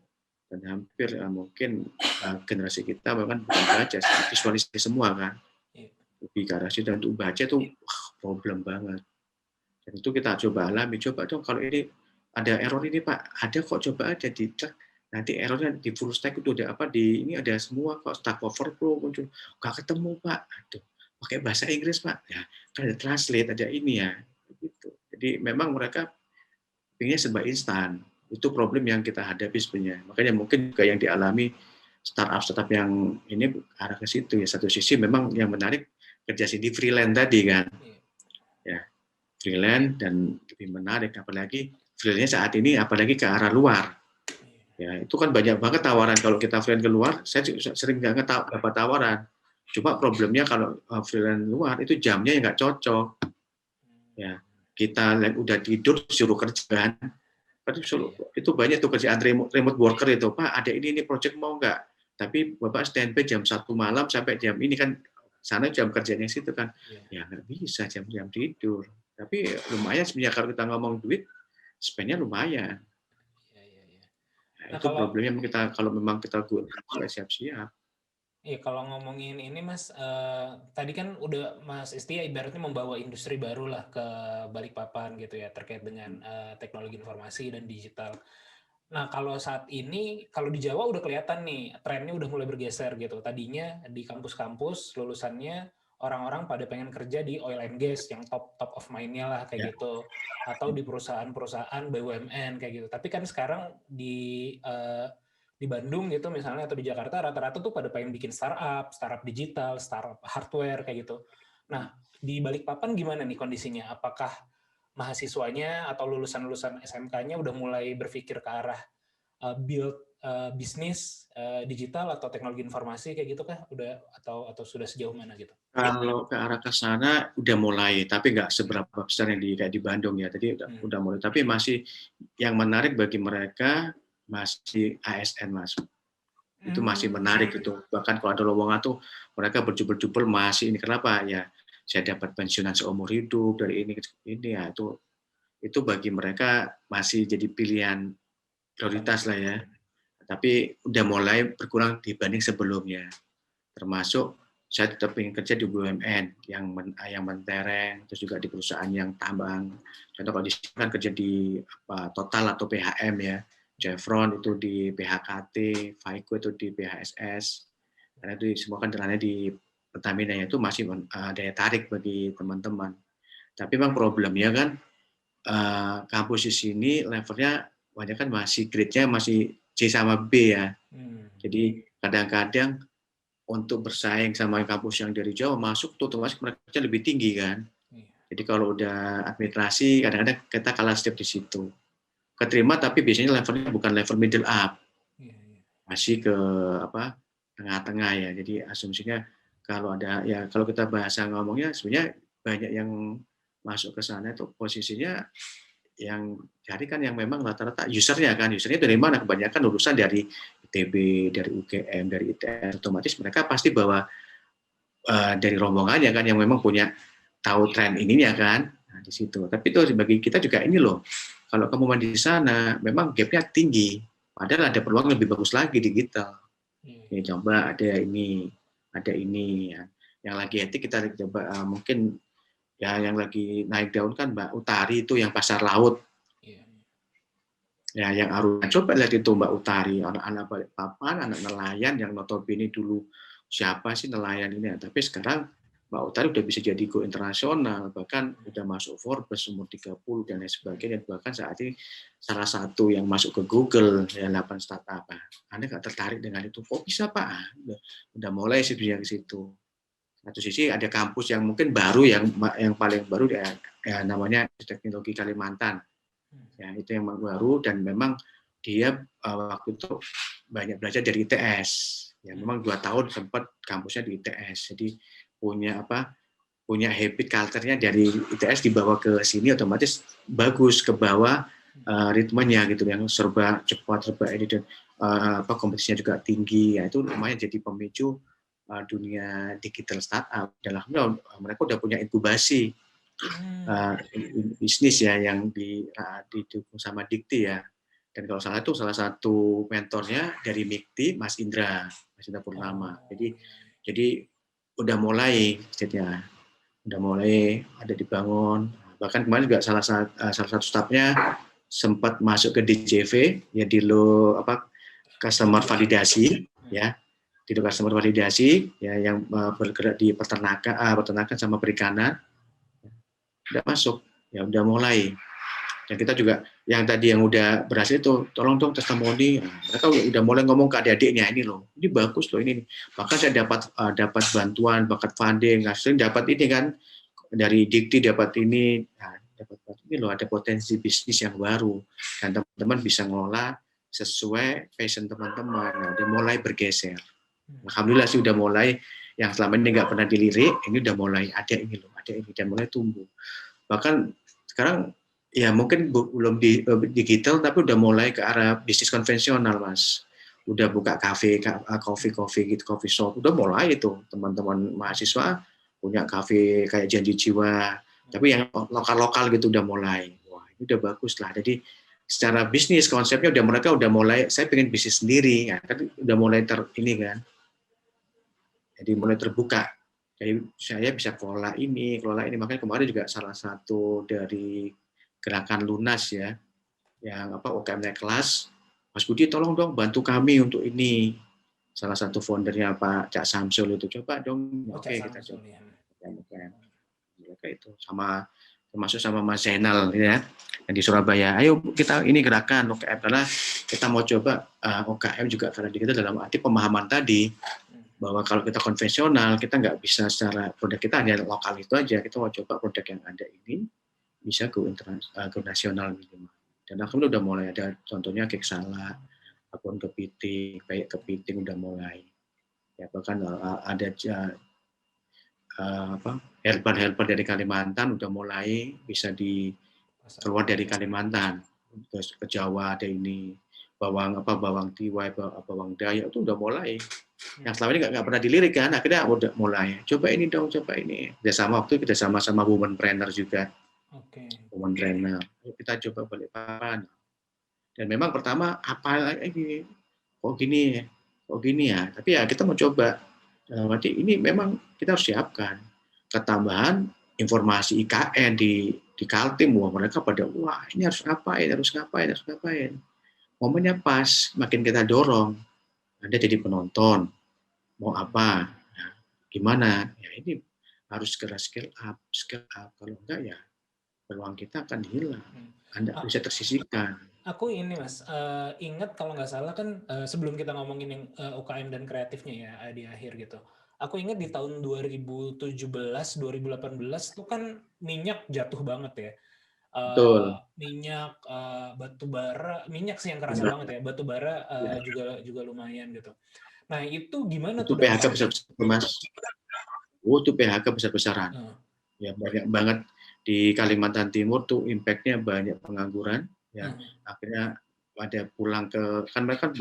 Dan hampir mungkin generasi kita bahkan bukan baca, visualisasi semua kan. Lebih ke arah situ, dan untuk baca itu problem banget. Dan itu kita coba alami, coba dong kalau ini ada error ini Pak, ada kok, coba aja dicek. Nanti errornya di full stack itu ada apa, ini ada semua kok, Stack Overflow muncul. Nggak ketemu Pak, aduh, pakai bahasa Inggris Pak, ya kan ada translate, ada ini ya. Gitu. Jadi memang mereka pinginnya serba instan. Itu problem yang kita hadapi sebenarnya. Makanya mungkin juga yang dialami startup yang ini arah ke situ ya. Satu sisi memang yang menarik kerja sini freelance tadi kan. Ya, freelance dan lebih menarik, apalagi freelance saat ini apalagi ke arah luar. Ya, itu kan banyak banget tawaran kalau kita freelance ke luar, saya sering nggak dapat tawaran. Cuma problemnya kalau freelance luar itu jamnya yang nggak cocok. Ya, kita udah tidur suruh kerja kan. Itu banyak tuh kerjaan remote worker itu, Pak, ada ini project mau nggak? Tapi Bapak standby jam 1 malam sampai jam ini kan, sana jam kerjanya situ kan. Ya nggak bisa jam-jam tidur. Tapi lumayan sebenarnya kalau kita ngomong duit, spend-nya lumayan. Nah, itu problemnya kita kalau memang kita siap-siap. Iya, kalau ngomongin ini Mas, tadi kan udah Mas Istia ibaratnya membawa industri baru lah ke Balikpapan gitu ya, terkait dengan teknologi informasi dan digital. Nah, kalau saat ini, kalau di Jawa udah kelihatan nih, trennya udah mulai bergeser gitu. Tadinya di kampus-kampus lulusannya orang-orang pada pengen kerja di oil and gas yang top of mind-nya lah kayak gitu, atau di perusahaan-perusahaan BUMN kayak gitu. Tapi kan sekarang di Bandung gitu misalnya atau di Jakarta rata-rata tuh pada pengen bikin startup digital, startup hardware kayak gitu. Nah, di Balikpapan gimana nih kondisinya? Apakah mahasiswanya atau lulusan-lulusan SMK-nya udah mulai berpikir ke arah build bisnis digital atau teknologi informasi kayak gitu kah? Udah atau sudah sejauh mana gitu? Kalau ke arah ke sana udah mulai, tapi nggak seberapa besar yang kayak di Bandung ya. Tadi udah mulai, tapi masih yang menarik bagi mereka masih ASN Mas. Itu masih menarik itu. Bahkan kalau ada lowongan tuh mereka berjubel-jubel masih ini, kenapa ya? Saya dapat pensiunan seumur hidup dari ini ya, itu bagi mereka masih jadi pilihan prioritas lah ya. Tapi udah mulai berkurang dibanding sebelumnya. Termasuk saya tetap ingin kerja di BUMN yang mentereng, terus juga di perusahaan yang tambang. Contoh kalau di sini kan kerja di Total atau PHM ya, Chevron itu di PHKT, Faiko itu di PHSS, karena itu semua kan jalannya di Pertamina, itu masih daya tarik bagi teman-teman. Tapi memang problemnya kan kampus di sini levelnya banyak kan masih grade-nya masih C sama B ya. Jadi kadang-kadang untuk bersaing sama kampus yang dari Jawa masuk tuh otomatis mereka lebih tinggi kan. Jadi kalau udah administrasi kadang-kadang kita kalah step di situ. Keterima tapi biasanya levelnya bukan level middle up. Masih ke tengah-tengah ya. Jadi asumsinya kalau ada ya, kalau kita bahasa ngomongnya sebenarnya banyak yang masuk ke sana itu posisinya yang cari kan yang memang rata-rata usernya dari mana, kebanyakan lulusan dari ITB, dari UGM, dari ITS, otomatis mereka pasti bawa dari rombongannya kan yang memang punya tahu tren ininya kan. Nah, di situ. Tapi itu bagi kita juga ini loh, kalau kamu main di sana memang gapnya tinggi, padahal ada peluang lebih bagus lagi digital. Ya, coba ada ini ya. Yang lagi etik kita coba mungkin ya, yang lagi naik daun kan Mbak Utari itu yang pasar laut. Ya, yang Aruna, coba lihat itu Mbak Utari, anak-anak Balikpapan, anak nelayan yang notabene dulu siapa sih nelayan ini, tapi sekarang Mbak Utari udah bisa jadi go internasional, bahkan udah masuk Forbes umur 30 dan lain sebagainya, bahkan saat ini salah satu yang masuk ke Google ya 8 startup. Anda nggak tertarik dengan itu? Kok bisa Pak? Udah mulai sih ke situ. Satu sisi ada kampus yang mungkin baru, yang paling baru ya namanya Teknologi Kalimantan. Ya, itu yang baru dan memang dia waktu itu banyak belajar dari ITS. Ya, memang 2 tahun sempat kampusnya di ITS. Jadi punya punya habit culture-nya dari ITS dibawa ke sini otomatis bagus ke bawah ritmenya gitu yang serba cepat serba ini dan kompetisinya juga tinggi ya itu lumayan jadi pemicu dunia digital startup dan alhamdulillah mereka udah punya inkubasi bisnis ya yang didukung sama Dikti ya dan kalau salah itu salah satu mentornya dari Mikti Mas Indra Purnama jadi udah mulai jadinya udah mulai ada dibangun bahkan kemarin juga salah satu stafnya sempat masuk ke DJV ya di customer validasi ya di customer validasi ya yang bergerak di peternakan sama perikanan udah masuk ya udah mulai dan kita juga yang tadi yang udah berhasil itu tolong dong testimoni mereka udah mulai ngomong ke adik-adiknya ini loh ini bagus loh ini bahkan saya dapat bantuan bakat funding sering dapat ini kan dari Dikti dapat ini loh ada potensi bisnis yang baru dan teman-teman bisa ngelola sesuai passion teman-teman udah mulai bergeser alhamdulillah sih udah mulai yang selama ini nggak pernah dilirik ini udah mulai ada ini dan mulai tumbuh bahkan sekarang ya mungkin belum di digital tapi udah mulai ke arah bisnis konvensional Mas udah buka kafe gitu coffee shop udah mulai itu teman-teman mahasiswa punya kafe kayak Janji Jiwa tapi yang lokal gitu udah mulai wah ini udah bagus lah jadi secara bisnis konsepnya mereka udah mulai saya pengen bisnis sendiri ya kan udah mulai ini kan jadi mulai terbuka jadi saya bisa kelola ini makanya kemarin juga salah satu dari gerakan lunas ya yang UKM naik kelas Mas Budi tolong dong bantu kami untuk ini salah satu foundernya Pak Cak Samsul itu coba dong oke kita coba mereka itu termasuk sama Mas Zainal ya yang di Surabaya ayo kita ini gerakan UKM karena kita mau coba UKM juga karena kita dalam arti pemahaman tadi bahwa kalau kita konvensional kita nggak bisa secara produk kita hanya lokal itu aja kita mau coba produk yang ada ini bisa go nasional minimal. Dan alhamdulillah udah mulai ada contohnya kek salak, apun kepiting udah mulai. Ya bahkan ada helper dari Kalimantan udah mulai bisa keluar dari Kalimantan terus ke Jawa ada ini bawang tiwai, bawang dayak itu udah mulai. Yang selama ini nggak pernah dilirik kan, akhirnya udah mulai. Coba ini dong, coba ini. Kita sama woman trainer juga. Woman trainer. Kita coba balik papan. Dan memang pertama apa ini? Kok gini ya? Tapi ya kita mau coba. Berarti ini memang kita harus siapkan ketambahan informasi IKN di Kaltim. Wah mereka pada ini harus ngapain. Momennya pas, makin kita dorong. Anda jadi penonton, mau apa, ya, gimana, ya ini harus segera skill up, kalau enggak ya peluang kita akan hilang, Anda bisa tersisihkan. Aku ini Mas, ingat kalau nggak salah kan sebelum kita ngomongin yang UKM dan kreatifnya ya di akhir gitu, aku ingat di tahun 2017-2018 itu kan minyak jatuh banget ya. Minyak batu bara minyak sih yang kerasa banget ya batu bara juga lumayan gitu. Nah itu gimana itu tuh PHK besar-besaran Mas? Itu PHK besar-besaran. Ya banyak banget di Kalimantan Timur tuh impact-nya banyak pengangguran ya. Akhirnya pada pulang ke kan mereka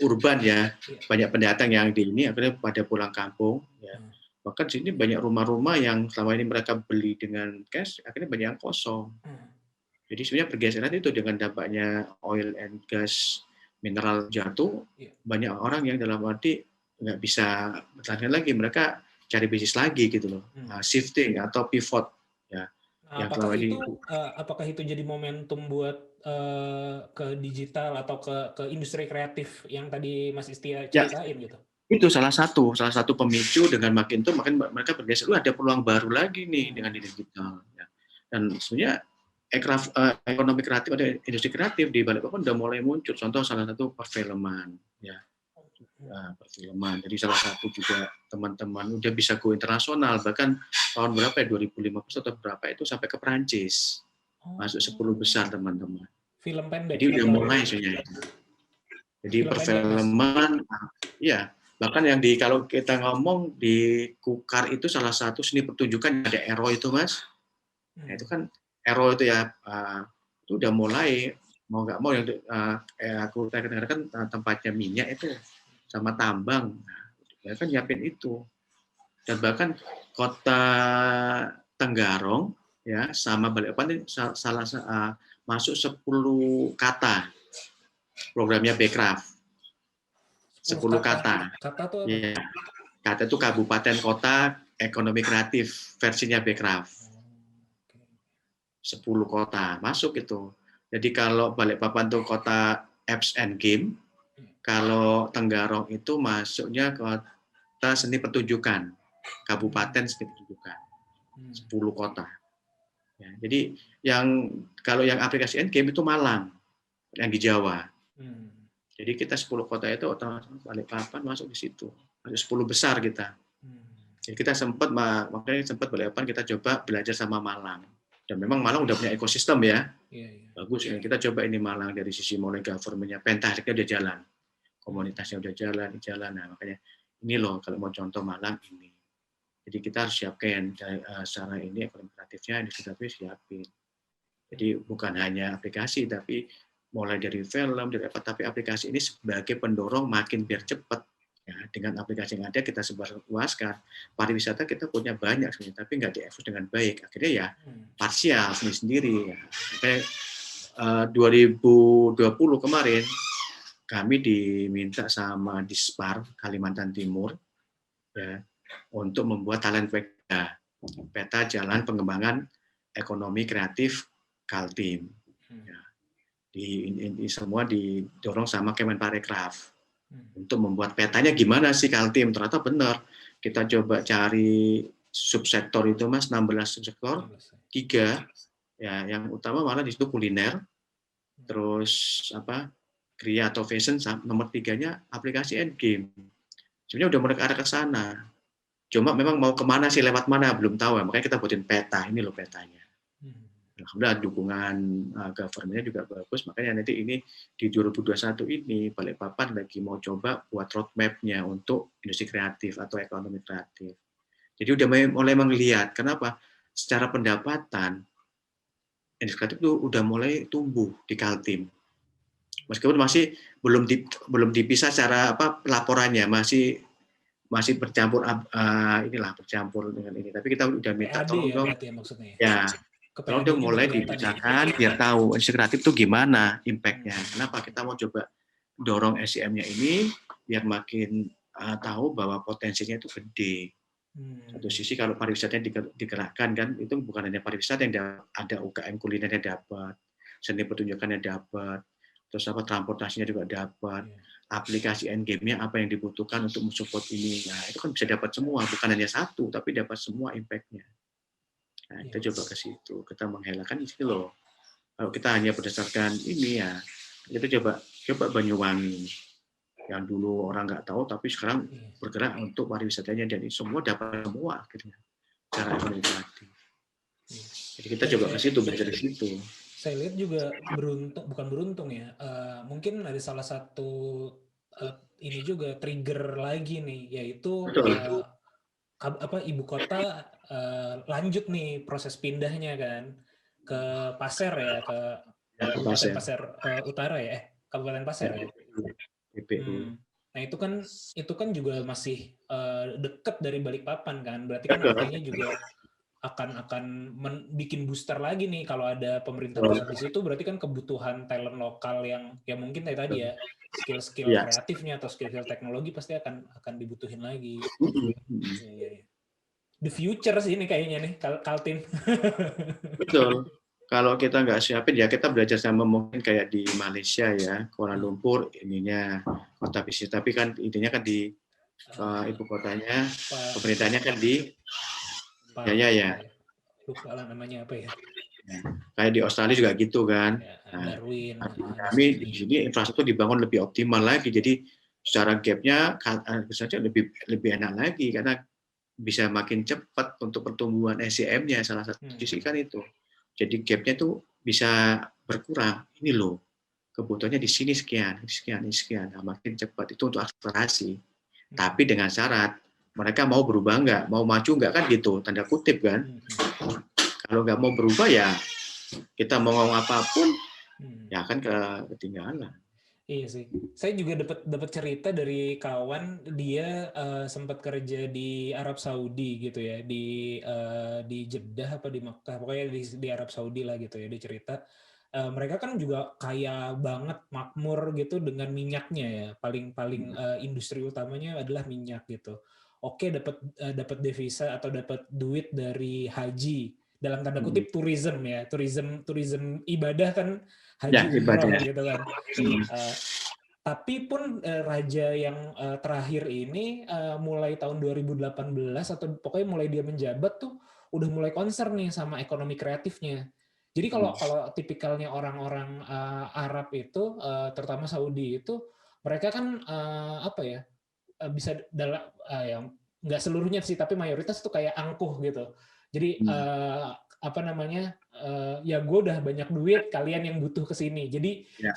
urban ya banyak pendatang yang di ini akhirnya pada pulang kampung ya. Bahkan sini banyak rumah-rumah yang selama ini mereka beli dengan cash, akhirnya banyak yang kosong. Jadi sebenarnya pergeseran itu dengan dampaknya oil and gas mineral jatuh, banyak orang yang dalam arti nggak bisa bertahan lagi, mereka cari bisnis lagi gitu loh, shifting atau pivot. Ya. Apakah itu jadi momentum buat ke digital atau ke industri kreatif yang tadi Mas Istia ceritain gitu? Itu salah satu pemicu dengan makin mereka bergeser ada peluang baru lagi nih dengan digital ya. Dan sebenarnya ekonomi kreatif ada industri kreatif di Balikpapan udah mulai muncul, contoh salah satu perfilman ya. Perfilman, jadi salah satu juga teman-teman udah bisa go internasional, bahkan tahun berapa ya 2015 atau berapa itu sampai ke Perancis masuk 10 besar teman-teman. Film pendek. Jadi udah mulai sebenarnya. Jadi perfilman ya Bahkan yang kalau kita ngomong di Kukar itu salah satu seni pertunjukan ada Ero itu Mas. Nah, itu kan Ero itu ya itu udah mulai mau nggak mau yang aku dengarkan tempatnya minyak itu sama tambang. Nah, ya kan nyiapin itu. Dan bahkan kota Tenggarong ya sama Balikpapan salah masuk 10 kata programnya Bekraf. 10 kata. Kata tuh apa? Ya. Kata itu kabupaten kota ekonomi kreatif versinya Bekraf. 10 kota masuk itu. Jadi kalau Balikpapan itu kota apps and game, kalau Tenggarong itu masuknya kota seni pertunjukan, kabupaten seni pertunjukan, 10 kota. Ya, jadi kalau yang aplikasi end game itu Malang, yang di Jawa. Jadi kita 10 kota itu otomatis Balikpapan masuk di situ, masuk 10 besar kita. Jadi kita makanya sempat Balikpapan kita coba belajar sama Malang. Dan memang Malang udah punya ekosistem ya. Bagus ya. Kita coba ini Malang dari sisi mulai government-nya, Pentahriknya udah jalan. Komunitasnya udah jalan. Nah, makanya ini loh kalau mau contoh Malang ini. Jadi kita harus siapkan secara ini ekonomi kreatifnya, industri kreatif siapin. Jadi bukan hanya aplikasi, tapi mulai dari film, dari apa, tapi aplikasi ini sebagai pendorong makin biar cepat. Ya, dengan aplikasi yang ada kita sebarluaskan. Pariwisata kita punya banyak sebenarnya, tapi nggak diekspos dengan baik. Akhirnya ya parsial sendiri. Ya. Kayak 2020 kemarin kami diminta sama Dispar Kalimantan Timur ya, untuk membuat talent peta jalan pengembangan ekonomi kreatif Kaltim. Ya. Ini semua didorong sama Kemenparekraf. Untuk membuat petanya gimana sih Kaltim, ternyata benar. Kita coba cari subsektor itu Mas, 16 subsektor, 3 ya, yang utama malah di situ kuliner, terus kria atau fashion, nomor 3-nya aplikasi end game. Sebenarnya udah mulai ke arah ke sana. Cuma memang mau kemana sih, lewat mana belum tahu ya. Makanya kita buatin peta, ini loh petanya. Alhamdulillah dukungan government-nya juga bagus, makanya nanti ini di 2021 ini Balikpapan lagi mau coba buat roadmap-nya untuk industri kreatif atau ekonomi kreatif. Jadi udah mulai melihat kenapa secara pendapatan industri kreatif itu udah mulai tumbuh di Kaltim. Meskipun masih belum dipisah secara laporannya, masih bercampur bercampur dengan ini. Tapi kita udah minta tolong dong. Ya. Kalau udah mulai dibicarakan, biar tahu industri kreatif itu gimana impact-nya. Kenapa kita mau coba dorong SCM-nya ini, biar makin tahu bahwa potensinya itu gede. Satu sisi kalau pariwisatanya digerakkan, kan itu bukan hanya pariwisata yang ada UKM kulinernya dapat, seni pertunjukannya dapat, terus transportasinya juga dapat, aplikasi end game-nya apa yang dibutuhkan untuk mensupport ini. Nah, itu kan bisa dapat semua, bukan hanya satu, tapi dapat semua impact-nya. Nah, kita coba ke situ, kita menghelakan di situ loh. Kalau kita hanya berdasarkan ini ya, kita coba Banyuwangi yang dulu orang nggak tahu, tapi sekarang bergerak untuk pariwisatanya dan semua dapat semua akhirnya cara ekonomi kreatif. Jadi kita coba ke situ, belajar di situ. Saya lihat juga bukan beruntung ya, mungkin ada salah satu ini juga trigger lagi nih, yaitu ibu kota lanjut nih proses pindahnya kan ke Pasir ya, ke Kabupaten Pasir Utara ya, Kabupaten Pasir ya. Nah itu kan juga masih dekat dari Balikpapan kan, berarti kan artinya juga akan bikin booster lagi nih kalau ada pemerintah pusat di situ, berarti kan kebutuhan talent lokal yang mungkin tadi ya skill kreatifnya atau skill teknologi pasti akan dibutuhin lagi. The future sih ini kayaknya nih Kaltim. Betul. Kalau kita nggak siapin ya kita belajar sama mungkin kayak di Malaysia ya, Kuala Lumpur ininya kota bisnis, tapi kan intinya kan di ibu kotanya, pemerintahnya kan di ya. Lupa lah namanya apa ya. Kayak di Australia juga gitu kan. Nah, kami di sini infrastruktur dibangun lebih optimal lagi, jadi secara gap-nya saja lebih enak lagi karena bisa makin cepat untuk pertumbuhan SCM-nya, salah satu sisi kan itu. Jadi gap-nya itu bisa berkurang. Ini loh, kebutuhannya di sini sekian. Nah, makin cepat itu untuk akselerasi. Tapi dengan syarat mereka mau berubah nggak, mau maju nggak kan gitu, tanda kutip kan. Kalau nggak mau berubah ya kita mau ngomong apapun ya kan ketinggalan. Iya sih. Saya juga dapat cerita dari kawan, dia sempat kerja di Arab Saudi gitu ya, di Jeddah apa di Makkah, pokoknya di Arab Saudi lah gitu ya. Dia cerita mereka kan juga kaya banget, makmur gitu dengan minyaknya ya. Paling industri utamanya adalah minyak gitu. Oke, dapat devisa atau dapat duit dari haji, dalam tanda kutip tourism ya, tourism ibadah kan, haji Ya, umroh ibadah. gitu kan. Tapi pun raja yang terakhir ini mulai tahun 2018 atau pokoknya mulai dia menjabat tuh udah mulai concern nih sama ekonomi kreatifnya. Jadi kalau tipikalnya orang-orang Arab itu, terutama Saudi itu, mereka kan apa ya, bisa dalam yang nggak seluruhnya sih, tapi mayoritas tuh kayak angkuh gitu. Jadi apa namanya, ya gue udah banyak duit, kalian yang butuh kesini. Jadi Ya.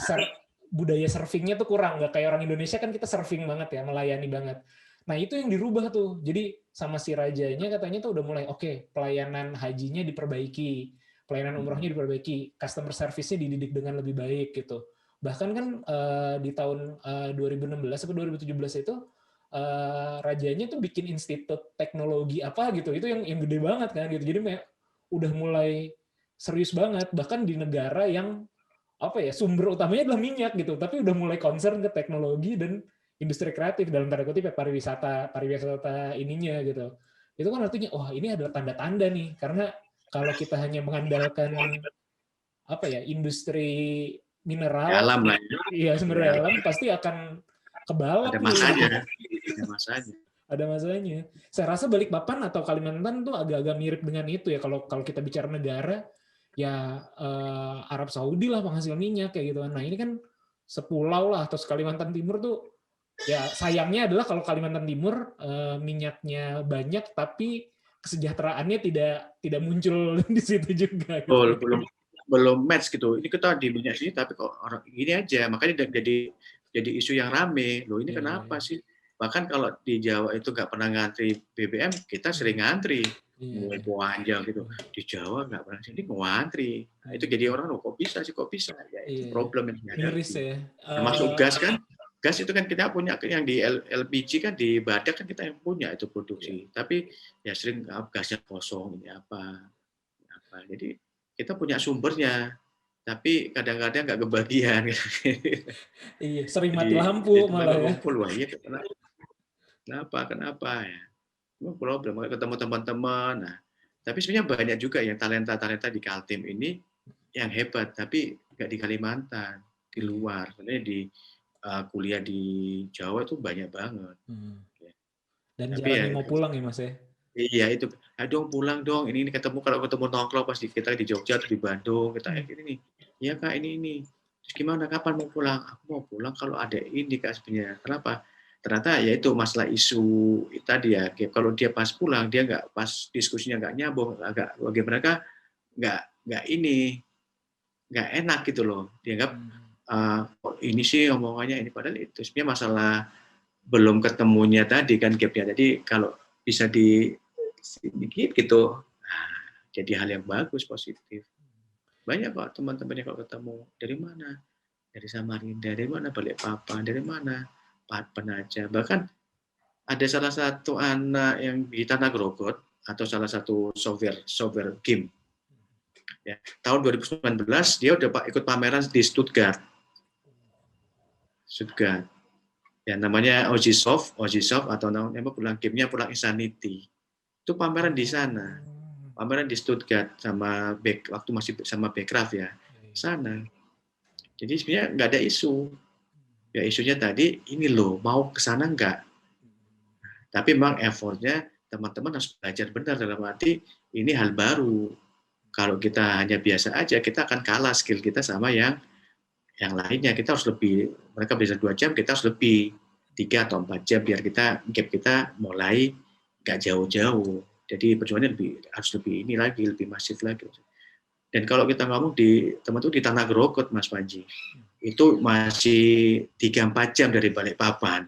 budaya surfingnya tuh kurang, nggak kayak orang Indonesia kan kita surfing banget ya, melayani banget. Nah itu yang dirubah tuh. Jadi sama si rajanya katanya tuh udah mulai oke, pelayanan hajinya diperbaiki, pelayanan umrohnya diperbaiki, customer service-nya dididik dengan lebih baik gitu. Bahkan kan di tahun 2016 atau 2017 itu rajanya tuh bikin institut teknologi apa gitu, itu yang gede banget kan gitu. Jadi udah mulai serius banget, bahkan di negara yang apa ya, sumber utamanya adalah minyak gitu, tapi udah mulai concern ke teknologi dan industri kreatif, dalam tanda kutip ya, pariwisata ininya gitu. Itu kan artinya ini adalah tanda-tanda nih, karena kalau kita hanya mengandalkan apa ya, industri mineral, Alam lah ya sumber daya alam pasti akan kebalap ada nih. masanya. Ada masanya. Ada masanya. Saya rasa Balikpapan atau Kalimantan tuh agak-agak mirip dengan itu ya, kalau kita bicara negara ya, Arab Saudi lah penghasil minyak kayak gitu. Nah ini kan sepulau lah, atau Kalimantan Timur tuh ya sayangnya adalah kalau Kalimantan Timur minyaknya banyak tapi kesejahteraannya tidak muncul di situ juga. Gitu. Belum match gitu. Ini kita di minyak sini tapi kok orang gini aja, makanya jadi isu yang rame. Loh ini kenapa sih? Bahkan kalau di Jawa itu nggak pernah ngantri BBM, kita sering ngantri. Mau panjang gitu. Di Jawa nggak pernah, sini mau ngantri. Nah, itu jadi orang, kok bisa sih, kok bisa? Ya, itu problem yang miris ya. Termasuk gas kan. Gas itu kan kita punya, yang di LPG kan di Badak kan kita yang punya itu produksi. Tapi ya sering gasnya kosong, ini apa. Jadi kita punya sumbernya, tapi kadang-kadang nggak kebagian. Iya, sering mati lampu malah ya. Wah, iya, kenapa ya? Itu problem, ketemu teman-teman. Nah, tapi sebenarnya banyak juga yang talenta di Kaltim ini yang hebat, tapi nggak di Kalimantan, di luar. Sebenarnya di kuliah di Jawa itu banyak banget. Dan jarang mau pulang ya Mas ya? Iya itu, ayo pulang dong. Ini kalau ketemu nongkrong pas kita di Jogja atau di Bandung, kita ini nih, iya kak ini. Terus gimana? Kapan mau pulang? Aku mau pulang kalau ada ini kak sebenarnya. Kenapa? Ternyata ya itu masalah isu tadi ya. Kalau dia pas pulang dia nggak pas diskusinya nggak nyambung, agak bagi mereka nggak enak gitu loh. Dianggap ini sih omongannya ini, padahal itu sebenarnya masalah belum ketemunya tadi kan gapnya. Jadi kalau bisa sedikit gitu, jadi hal yang bagus, positif. Banyak kok teman-temannya kalau ketemu, dari mana? Dari Samarinda, dari mana Balikpapan, dari mana Penajam. Bahkan ada salah satu anak yang di Tanah Grogot atau salah satu software game. Ya, tahun 2019 dia udah ikut pameran di Stuttgart. Ya, namanya Ogisoft atau namanya pulang gamenya Pulang Insanity. Itu pameran di sana. Pameran di Stuttgart waktu masih sama Backcraft ya. Sana. Jadi sebenarnya nggak ada isu. Ya isunya tadi ini loh, mau ke sana nggak? Tapi memang effortnya teman-teman harus belajar benar, dalam arti ini hal baru. Kalau kita hanya biasa aja, kita akan kalah skill kita sama yang lainnya. Kita harus lebih, mereka bisa 2 jam, kita harus lebih 3 atau 4 jam biar gap kita mulai nggak jauh-jauh. Jadi perjuangannya harus lebih masif lagi. Dan kalau kita ngomong di teman-teman di Tanah Grogot, Mas Panji, itu masih 3-4 jam dari Balikpapan.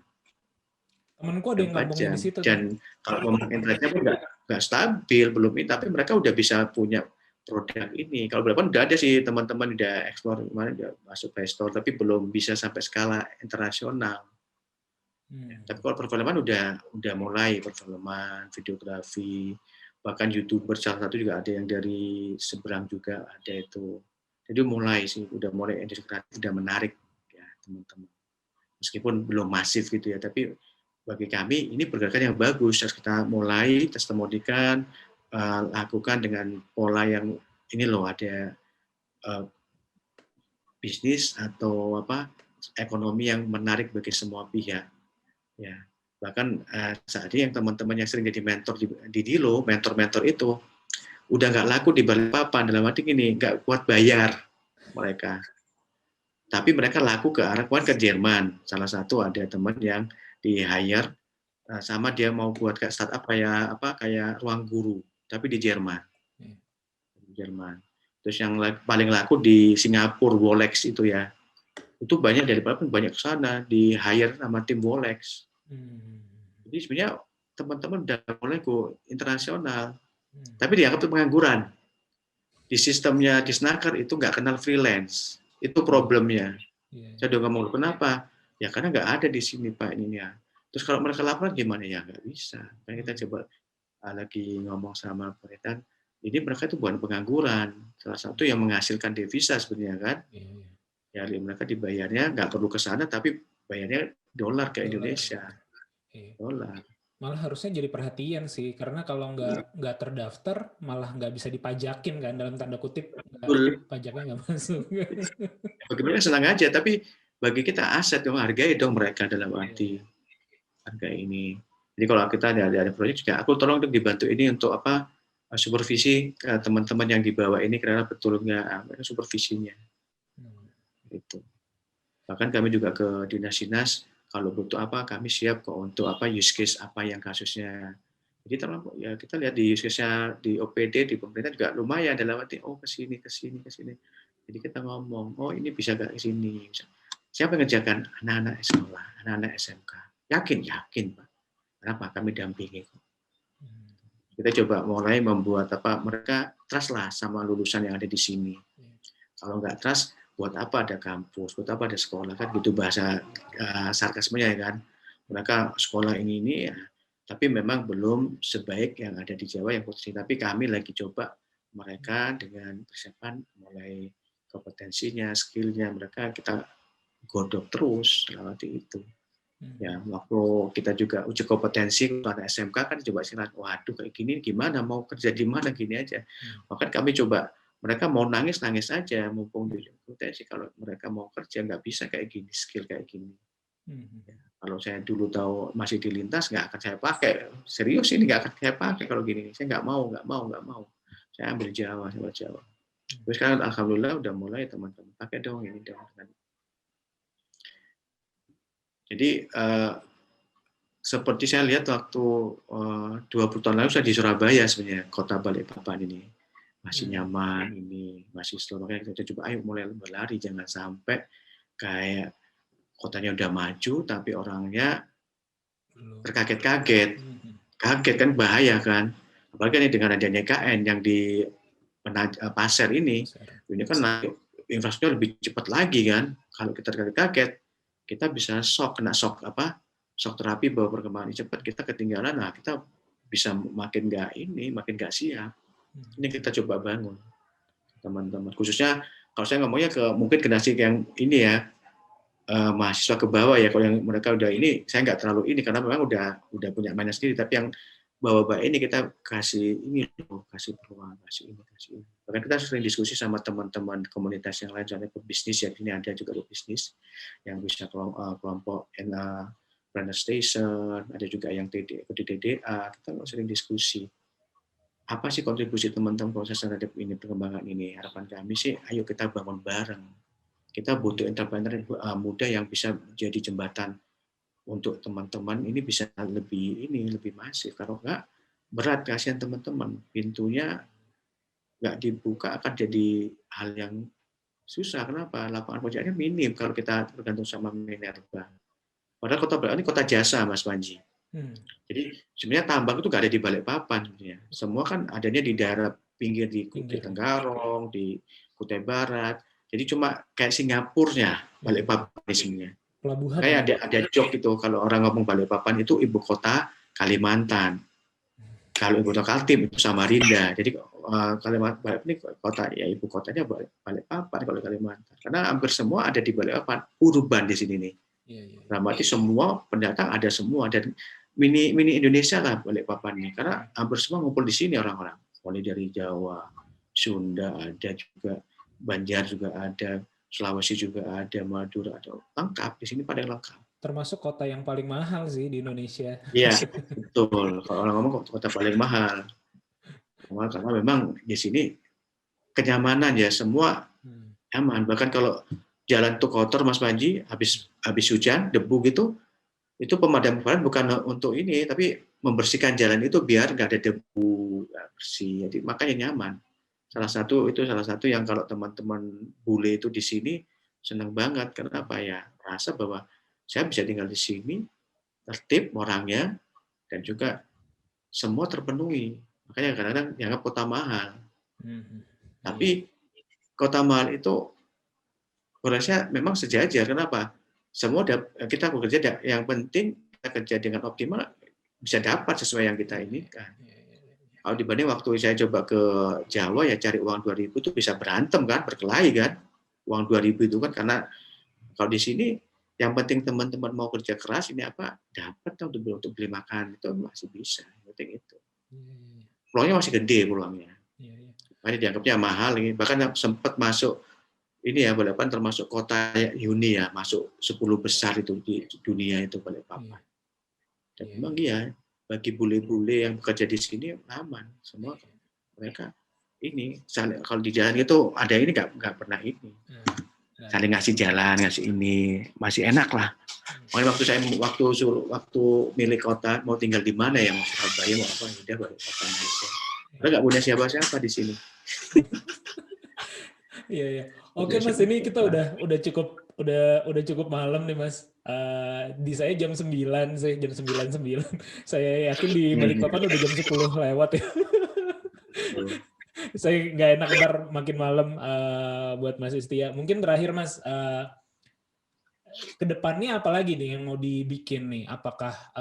Temenku ada yang 4 ngomongin jam. di situ tuh. Dan kalau ngomong internetnya pun nggak stabil, belum ini, tapi mereka udah bisa punya produk ini. Kalau berapa udah ada sih teman-teman udah explore kemarin udah masuk Play Store, tapi belum bisa sampai skala internasional. Tapi kalau perfilman udah mulai perfilman, videografi, bahkan YouTuber salah satu juga ada yang dari seberang juga ada itu. Jadi mulai sih, udah mulai industri kreatif udah menarik ya teman-teman. Meskipun belum masif gitu ya, tapi bagi kami ini pergerakan yang bagus. Harus kita mulai testimonikan, lakukan dengan pola yang ini loh ada bisnis atau apa ekonomi yang menarik bagi semua pihak. Ya, bahkan saat ini yang teman-teman yang sering jadi mentor di Dilo, mentor-mentor itu udah nggak laku di Balikpapan, dalam arti gini, nggak kuat bayar mereka. Tapi mereka laku ke arah ke Jerman. Salah satu ada teman yang di hire sama dia mau buat kayak startup kayak ruang guru, tapi di Jerman. Jerman. Terus yang paling laku di Singapura, Wolex itu ya. Itu banyak dari banyak ke sana di hire sama tim Wolex. Jadi sebenarnya teman-teman udah mulai go internasional, tapi dianggap itu pengangguran. Di sistemnya di Snaker itu nggak kenal freelance, itu problemnya. Saya udah ngomong kenapa? Ya karena nggak ada di sini Pak ini ya. Terus kalau mereka lapor gimana ya nggak bisa. Kan kita coba lagi ngomong sama pemerintah, ini mereka itu bukan pengangguran, salah satu yang menghasilkan devisa sebenarnya kan. Ya mereka dibayarnya nggak perlu ke sana tapi bayarnya dolar ke Indonesia. Dolar. Malah harusnya jadi perhatian sih, karena kalau nggak terdaftar malah nggak bisa dipajakin kan, dalam tanda kutip pajaknya nggak masuk. Bagaimana senang aja, tapi bagi kita aset dong, hargai dong mereka dalam arti harga ini. Jadi kalau kita ada proyek juga, aku tolong untuk dibantu ini untuk apa supervisi teman-teman yang di bawah ini karena betul nggak supervisinya. Itu. Bahkan kami juga ke dinas-dinas kalau butuh apa kami siap kok untuk apa use case apa yang kasusnya. Jadi ya kita lihat di use case-nya di OPD di pemerintah juga lumayan dalam arti ke sini. Jadi kita ngomong ini bisa nggak ke sini. Siapa yang ngerjakan? Anak-anak sekolah, anak-anak SMK. Yakin Pak. Kenapa? Kami dampingi kok. Kita coba mulai membuat mereka trust lah sama lulusan yang ada di sini. Kalau nggak trust, buat apa ada kampus, buat apa ada sekolah kan gitu bahasa sarkasmenya ya kan. Mereka sekolah ini ya, tapi memang belum sebaik yang ada di Jawa yang potensi. Tapi kami lagi coba mereka dengan persiapan mulai kompetensinya, skillnya mereka kita godok terus lewati itu. Ya, waktu kita juga uji kompetensi pada SMK kan coba waduh kayak gini gimana mau kerja di mana gini aja. Bahkan kami coba mereka mau nangis aja mumpung di potensi kalau mereka mau kerja nggak bisa kayak gini skill kayak gini. Ya, kalau saya dulu tahu masih di lintas nggak akan saya pakai serius ini nggak akan saya pakai kalau gini saya nggak mau saya ambil Jawa. Terus sekarang alhamdulillah udah mulai teman-teman pakai dong ini dong. Jadi seperti saya lihat waktu 20 tahun lalu saya di Surabaya sebenarnya kota Balikpapan ini masih nyaman ini masih slow, makanya kita coba ayo mulai berlari jangan sampai kayak kotanya udah maju tapi orangnya terkaget-kaget kan bahaya kan apalagi ini dengan adanya KN yang di Pasir ini kan infrastruktur lebih cepat lagi kan kalau kita terkaget-kaget kita bisa kena shock terapi bahwa perkembangan cepat kita ketinggalan kita bisa makin nggak siap. Ini kita coba bangun teman-teman khususnya kalau saya ngomongnya ke mungkin generasi yang ini ya mahasiswa ke bawah ya kalau yang mereka udah ini saya nggak terlalu ini karena memang udah punya mainnya sendiri tapi yang bawah ini kita kasih peluang kasih ini. Bahkan kita sering diskusi sama teman-teman komunitas yang lain soalnya pebisnis ya ini ada juga bisnis yang bisa kelompok Brand Station ada juga yang DDA kita sering diskusi apa sih kontribusi teman-teman proses terhadap ini perkembangan ini harapan kami sih ayo kita bangun bareng kita butuh entrepreneur muda yang bisa jadi jembatan untuk teman-teman ini bisa lebih masif kalau enggak berat kasihan teman-teman pintunya nggak dibuka akan jadi hal yang susah kenapa lapangan pekerjaannya minim kalau kita bergantung sama Minerba padahal kota Balikpapan ini kota jasa Mas Panji Jadi sebenarnya tambang itu nggak ada di Balikpapan sebenarnya. Semua kan adanya di daerah pinggir di Tenggarong, di Kutai Barat. Jadi cuma kayak Singapurnya Balikpapan sebenarnya. Pelabuhan. Kayak ada joke itu kalau orang ngomong Balikpapan itu ibu kota Kalimantan. Kalau ibu kota Kaltim itu Samarinda. Jadi Kalimantan ini kota ya ibu kotanya Balikpapan kalau Kalimantan. Karena hampir semua ada di Balikpapan, urban di sini nih. Berarti semua pendatang ada semua dan mini Indonesia lah Balikpapan ini. Karena hampir semua ngumpul di sini orang-orang. Mulai dari Jawa, Sunda ada juga, Banjar juga ada, Sulawesi juga ada, Madura ada, lengkap di sini pada lengkap. Termasuk kota yang paling mahal sih di Indonesia. Iya, betul. Kalau orang ngomong kota paling mahal. Karena memang di sini kenyamanan ya, semua aman. Bahkan kalau jalan tuh kotor Mas Panji, habis hujan, debu gitu, itu pemadam kebakaran bukan untuk ini, tapi membersihkan jalan itu biar nggak ada debu, bersih. Jadi makanya nyaman. Salah satu yang kalau teman-teman bule itu di sini senang banget. Kenapa ya? Rasa bahwa saya bisa tinggal di sini, tertib orangnya, dan juga semua terpenuhi. Makanya kadang-kadang dianggap kota mahal. Tapi kota mahal itu prosesnya memang sejajar. Kenapa? Semua kita bekerja, yang penting kita kerja dengan optimal, bisa dapat sesuai yang kita inginkan. Kalau dibanding waktu saya coba ke Jawa, ya cari uang 2.000 itu bisa berantem kan, berkelahi kan. Uang 2.000 itu kan, karena kalau di sini, yang penting teman-teman mau kerja keras, ini apa, dapat untuk beli makan, itu masih bisa. Yang penting itu. Peluangnya masih gede peluangnya. Makanya dianggapnya mahal. Bahkan sempat masuk, ini ya, Balikpapan termasuk kota uni ya, masuk 10 besar itu di dunia itu Balikpapan. Dan memang iya, bagi bule-bule yang bekerja di sini aman. Semua mereka ini, kalau di jalan itu ada ini nggak pernah ini. Saling ngasih jalan, ngasih ini, masih enak lah. Makanya waktu milik kota mau tinggal di mana ya, mau Surabaya mau apa, udah Balikpapan aja. Karena nggak punya siapa-siapa di sini. Iya. Oke Mas, ini kita udah cukup malam nih Mas. Di saya jam 9 sih, jam 9. Saya yakin di Balikpapan udah jam 10 lewat ya. Saya nggak enak ntar makin malam buat Mas Istia. Mungkin terakhir Mas, kedepannya apa lagi nih yang mau dibikin nih? Apakah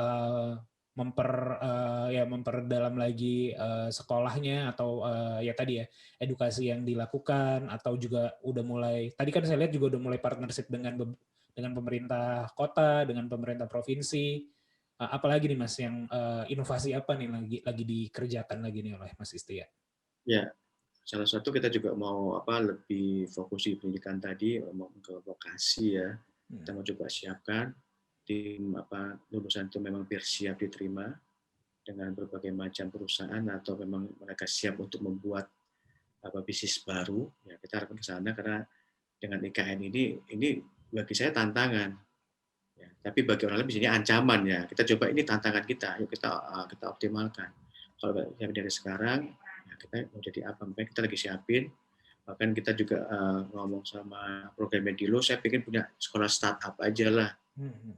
memperdalam lagi sekolahnya atau ya tadi ya edukasi yang dilakukan, atau juga udah mulai, tadi kan saya lihat juga udah mulai partnership dengan pemerintah kota, dengan pemerintah provinsi. Apalagi nih Mas yang inovasi apa nih lagi dikerjakan lagi nih oleh Mas Istia? Ya, salah satu kita juga mau lebih fokus di pendidikan tadi, mau ke vokasi ya. Kita mau coba siapkan tim lulusan itu memang biar siap diterima dengan berbagai macam perusahaan, atau memang mereka siap untuk membuat bisnis baru. Ya, kita harapkan ke sana, karena dengan IKN ini bagi saya tantangan. Ya, tapi bagi orang lain bisa ancaman ya. Kita coba, ini tantangan kita, yuk kita optimalkan. Kalau dari sekarang, ya kita mau jadi apa? Makanya kita lagi siapin. Bahkan kita juga ngomong sama program Medilo, saya pengen punya sekolah startup aja lah.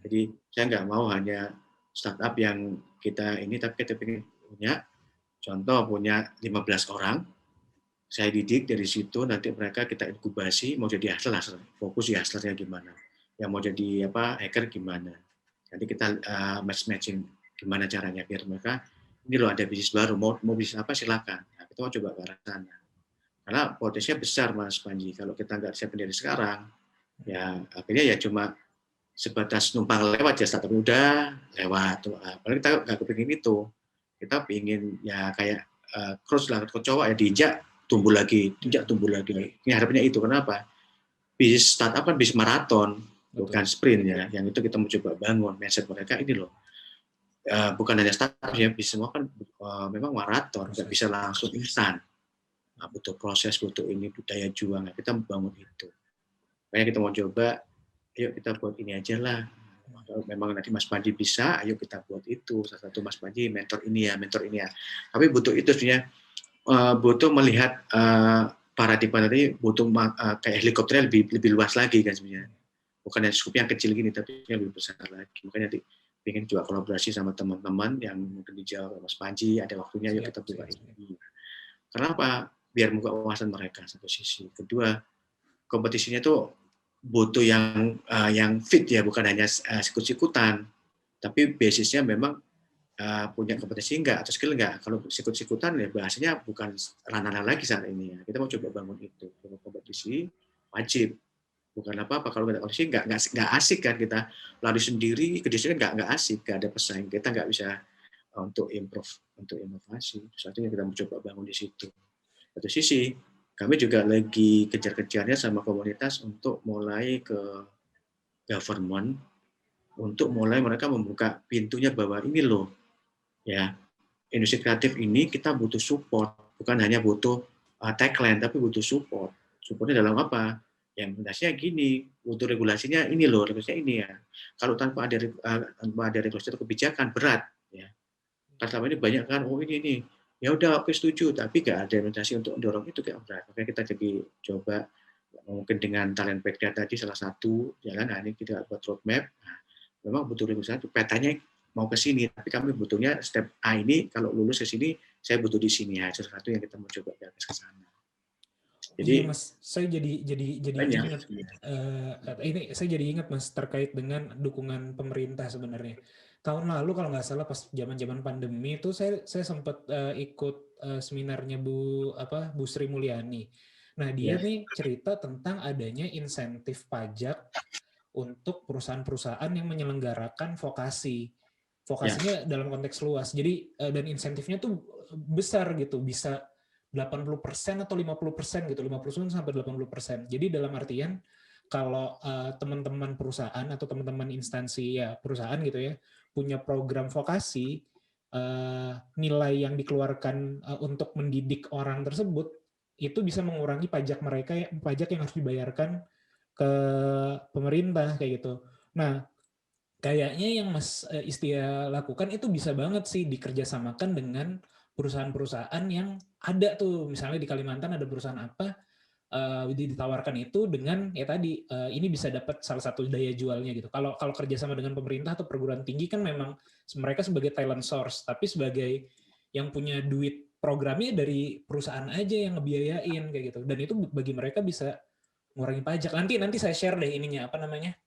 Jadi saya nggak mau hanya startup yang kita ini, tapi kita pengen punya 15 orang, saya didik dari situ, nanti mereka kita inkubasi, mau jadi hustler, fokus di hustlernya gimana, yang mau jadi hacker gimana, nanti kita matching gimana caranya biar mereka, ini loh ada bisnis baru, mau bisnis apa silakan, nah, kita mau coba ke arah sana, karena potensinya besar Mas Panji, kalau kita nggak siapin dari sekarang, ya akhirnya ya cuma sebatas numpang lewat ya, startup udah lewat, padahal kita nggak kepingin itu, kita pingin ya kayak cross lah, kecoa ya diinjak tumbuh lagi. Ini harapannya itu. Kenapa? Bisnis startup kan bisnis maraton, bukan sprint ya. Yang itu kita mau coba bangun mindset mereka ini loh. Bukan hanya startup ya, bisnis semua kan memang maraton, nggak bisa langsung instan. Nah, butuh proses, butuh ini budaya juang. Nah, kita bangun itu. Makanya kita mau coba, ayo kita buat ini aja lah. Memang nanti Mas Panji bisa, ayo kita buat itu. Salah satu Mas Panji mentor ini ya. Tapi butuh itu sebenarnya, butuh melihat paradigma tadi, butuh kayak helikopternya lebih luas lagi kan sebenarnya. Bukan yang cukup yang kecil gini, tapi yang lebih besar lagi. Makanya nanti pengen juga kolaborasi sama teman-teman yang mungkin di Jawa, Mas Panji, ada waktunya yuk kita buka ini. Kenapa? Biar buka wawasan mereka satu sisi. Kedua, kompetisinya itu butuh yang fit ya, bukan hanya sikut-sikutan, tapi basisnya memang punya kompetensi enggak atau skill enggak. Kalau sikut-sikutan ya bahasanya bukan ranah lagi saat ini ya. Kita mau coba bangun itu. Kalau kompetisi wajib, bukan apa-apa. Kalau kita kompetisi nggak asik kan, kita lari sendiri ke distrik kan nggak asik, nggak ada pesaing, kita nggak bisa untuk improve, untuk inovasi. Satunya kita mencoba bangun di situ. Satu sisi kami juga lagi kejar-kejarnya sama komunitas untuk mulai ke government, untuk mulai mereka membuka pintunya bahwa ini loh ya, industri kreatif ini kita butuh support, bukan hanya butuh tagline tapi butuh support. Supportnya dalam apa? Yang mendasarnya gini, butuh regulasinya ini loh, regulasinya ini ya. Kalau tanpa ada regulasi atau kebijakan berat ya. Karena selama ini banyak kan, oh ini ya udah oke setuju, tapi nggak ada regulasi untuk mendorong itu kayak berat. Makanya kita jadi coba mungkin dengan talent background tadi salah satu jalan, nah ini kita buat roadmap. Nah, memang butuh regulasi, petanya mau ke sini, tapi kami butuhnya step A ini kalau lulus ke sini saya butuh di sini ya, sesuatu yang kita mau coba ke sana. iya Jadi Mas, saya jadi ingat ini saya jadi ingat Mas terkait dengan dukungan pemerintah sebenarnya. Tahun lalu kalau nggak salah pas zaman pandemi itu saya sempat ikut seminarnya Bu Sri Mulyani. Nah, dia nih cerita tentang adanya insentif pajak untuk perusahaan-perusahaan yang menyelenggarakan vokasi. Vokasinya dalam konteks luas. Jadi dan insentifnya tuh besar gitu, bisa 80% atau 50% gitu, 50% sampai 80%. Jadi dalam artian kalau teman-teman perusahaan atau teman-teman instansi ya perusahaan gitu ya punya program vokasi, nilai yang dikeluarkan untuk mendidik orang tersebut itu bisa mengurangi pajak yang harus dibayarkan ke pemerintah kayak gitu. Nah, kayaknya yang Mas Istia lakukan itu bisa banget sih dikerjasamakan dengan perusahaan-perusahaan yang ada tuh, misalnya di Kalimantan ada perusahaan apa, ditawarkan itu dengan ya tadi ini bisa dapat salah satu daya jualnya gitu. Kalau kerjasama dengan pemerintah atau perguruan tinggi kan memang mereka sebagai talent source, tapi sebagai yang punya duit programnya dari perusahaan aja yang ngebiayain kayak gitu. Dan itu bagi mereka bisa ngurangi pajak. Nanti saya share deh ininya apa namanya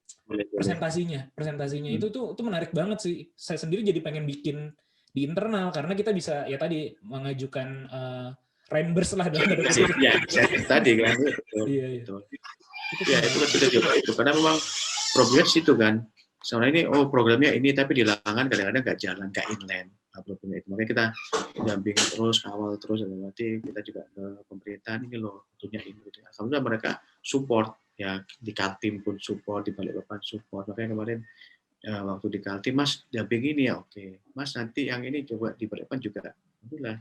presentasinya itu tuh menarik banget sih. Saya sendiri jadi pengen bikin di internal karena kita bisa ya tadi mengajukan reimburse lah dalam tanda kutip. Ya, tadi kan betul. Iya. Ya itu kan kita coba itu karena memang problemnya di situ kan. Soalnya ini programnya ini tapi di lapangan kadang-kadang nggak jalan, nggak inline. Problemnya itu makanya kita dampingi terus, kawal terus, berarti kita juga ke pemerintahan ini loh, tentunya ini. Alhamdulillah mereka support ya, di Kaltim pun support, di Balikpapan support. Makanya kemarin waktu di Kaltim, Mas damping ini ya, oke. Mas nanti yang ini coba di Balikpapan juga. Alhamdulillah.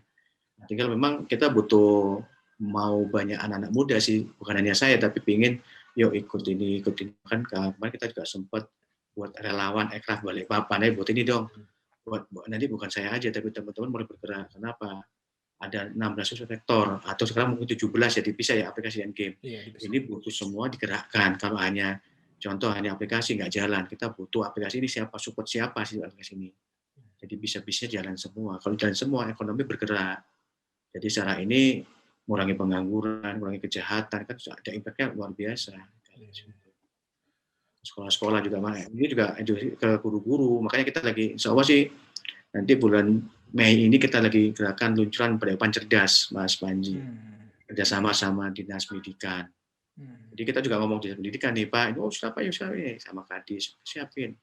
Tinggal memang kita butuh mau banyak anak-anak muda sih, bukan hanya saya, tapi pingin yuk ikut ini kan kemarin kita juga sempat buat relawan Ekraf Balikpapan, buat ini dong. Buat nanti bukan saya aja, tapi teman-teman mulai bergerak. Kenapa? Ada 16 sektor, atau sekarang mungkin 17 ya, dipisah ya aplikasi dan game. Ini butuh semua digerakkan. Kalau hanya contoh hanya aplikasi nggak jalan, kita butuh aplikasi ini siapa, support siapa sih aplikasi ini. Jadi bisa jalan semua. Kalau jalan semua, ekonomi bergerak. Jadi secara ini mengurangi pengangguran, mengurangi kejahatan, kan ada impact-nya luar biasa. Sekolah-sekolah juga, ini juga ke guru-guru. Makanya kita lagi, insya Allah sih nanti bulan Mei ini kita lagi gerakan luncuran Balikpapan Cerdas, Mas Panji, kerjasama sama Dinas Pendidikan. Jadi kita juga ngomong Dinas Pendidikan nih Pak, siapa ini sama Kadis siapin.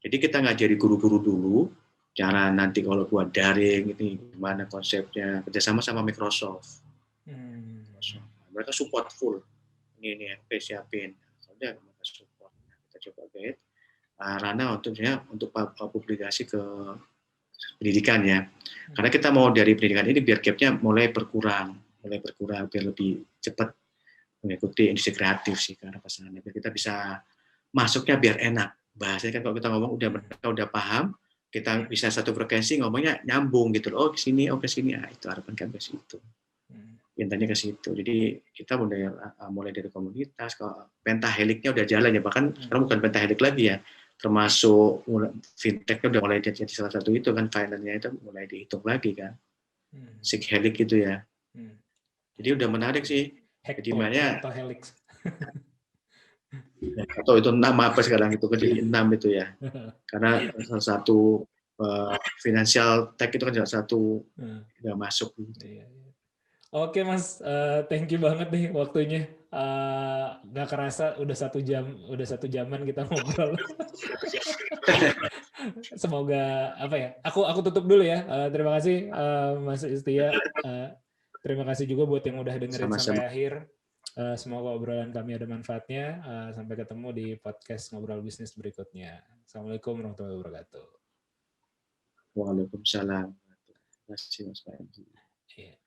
Jadi kita ngajari guru-guru dulu, cara nanti kalau buat daring ini gimana konsepnya, kerjasama sama Microsoft. Mereka support full. Ini siapin. Soalnya mereka support. Kita coba guide Rana untuk publikasi ke pendidikan ya. Karena kita mau dari pendidikan ini biar gap-nya mulai berkurang biar lebih cepat mengikuti industri kreatif sih karena pesannya. Biar kita bisa masuknya biar enak. Bahasanya kan kalau kita ngomong mereka udah paham, kita bisa satu frekuensi ngomongnya nyambung gitu loh. Oh ke sini, itu harapan kami ke situ. Intinya ke situ. Jadi kita mulai dari komunitas, kalau pentaheliknya udah jalan ya, bahkan sekarang bukan pentahelik lagi ya, termasuk fintech udah mulai jadi salah satu itu kan, finance-nya itu mulai dihitung lagi kan, Sighelix gitu ya. Jadi udah menarik sih. Jadi makanya atau Helix. atau itu 6 apa sekarang itu jadi 6 itu ya. Karena salah satu financial tech itu kan salah satu nggak masuk. Iya. Oke Mas, thank you banget nih waktunya. Nggak kerasa udah 1 jaman kita ngobrol. Semoga apa ya? Aku tutup dulu ya. Terima kasih Mas Istia. Terima kasih juga buat yang udah dengerin sampai akhir. Semoga obrolan kami ada manfaatnya. Sampai ketemu di podcast Ngobrol Bisnis berikutnya. Assalamualaikum warahmatullahi wabarakatuh. Waalaikumsalam. Terima kasih Mas Panji. Iya.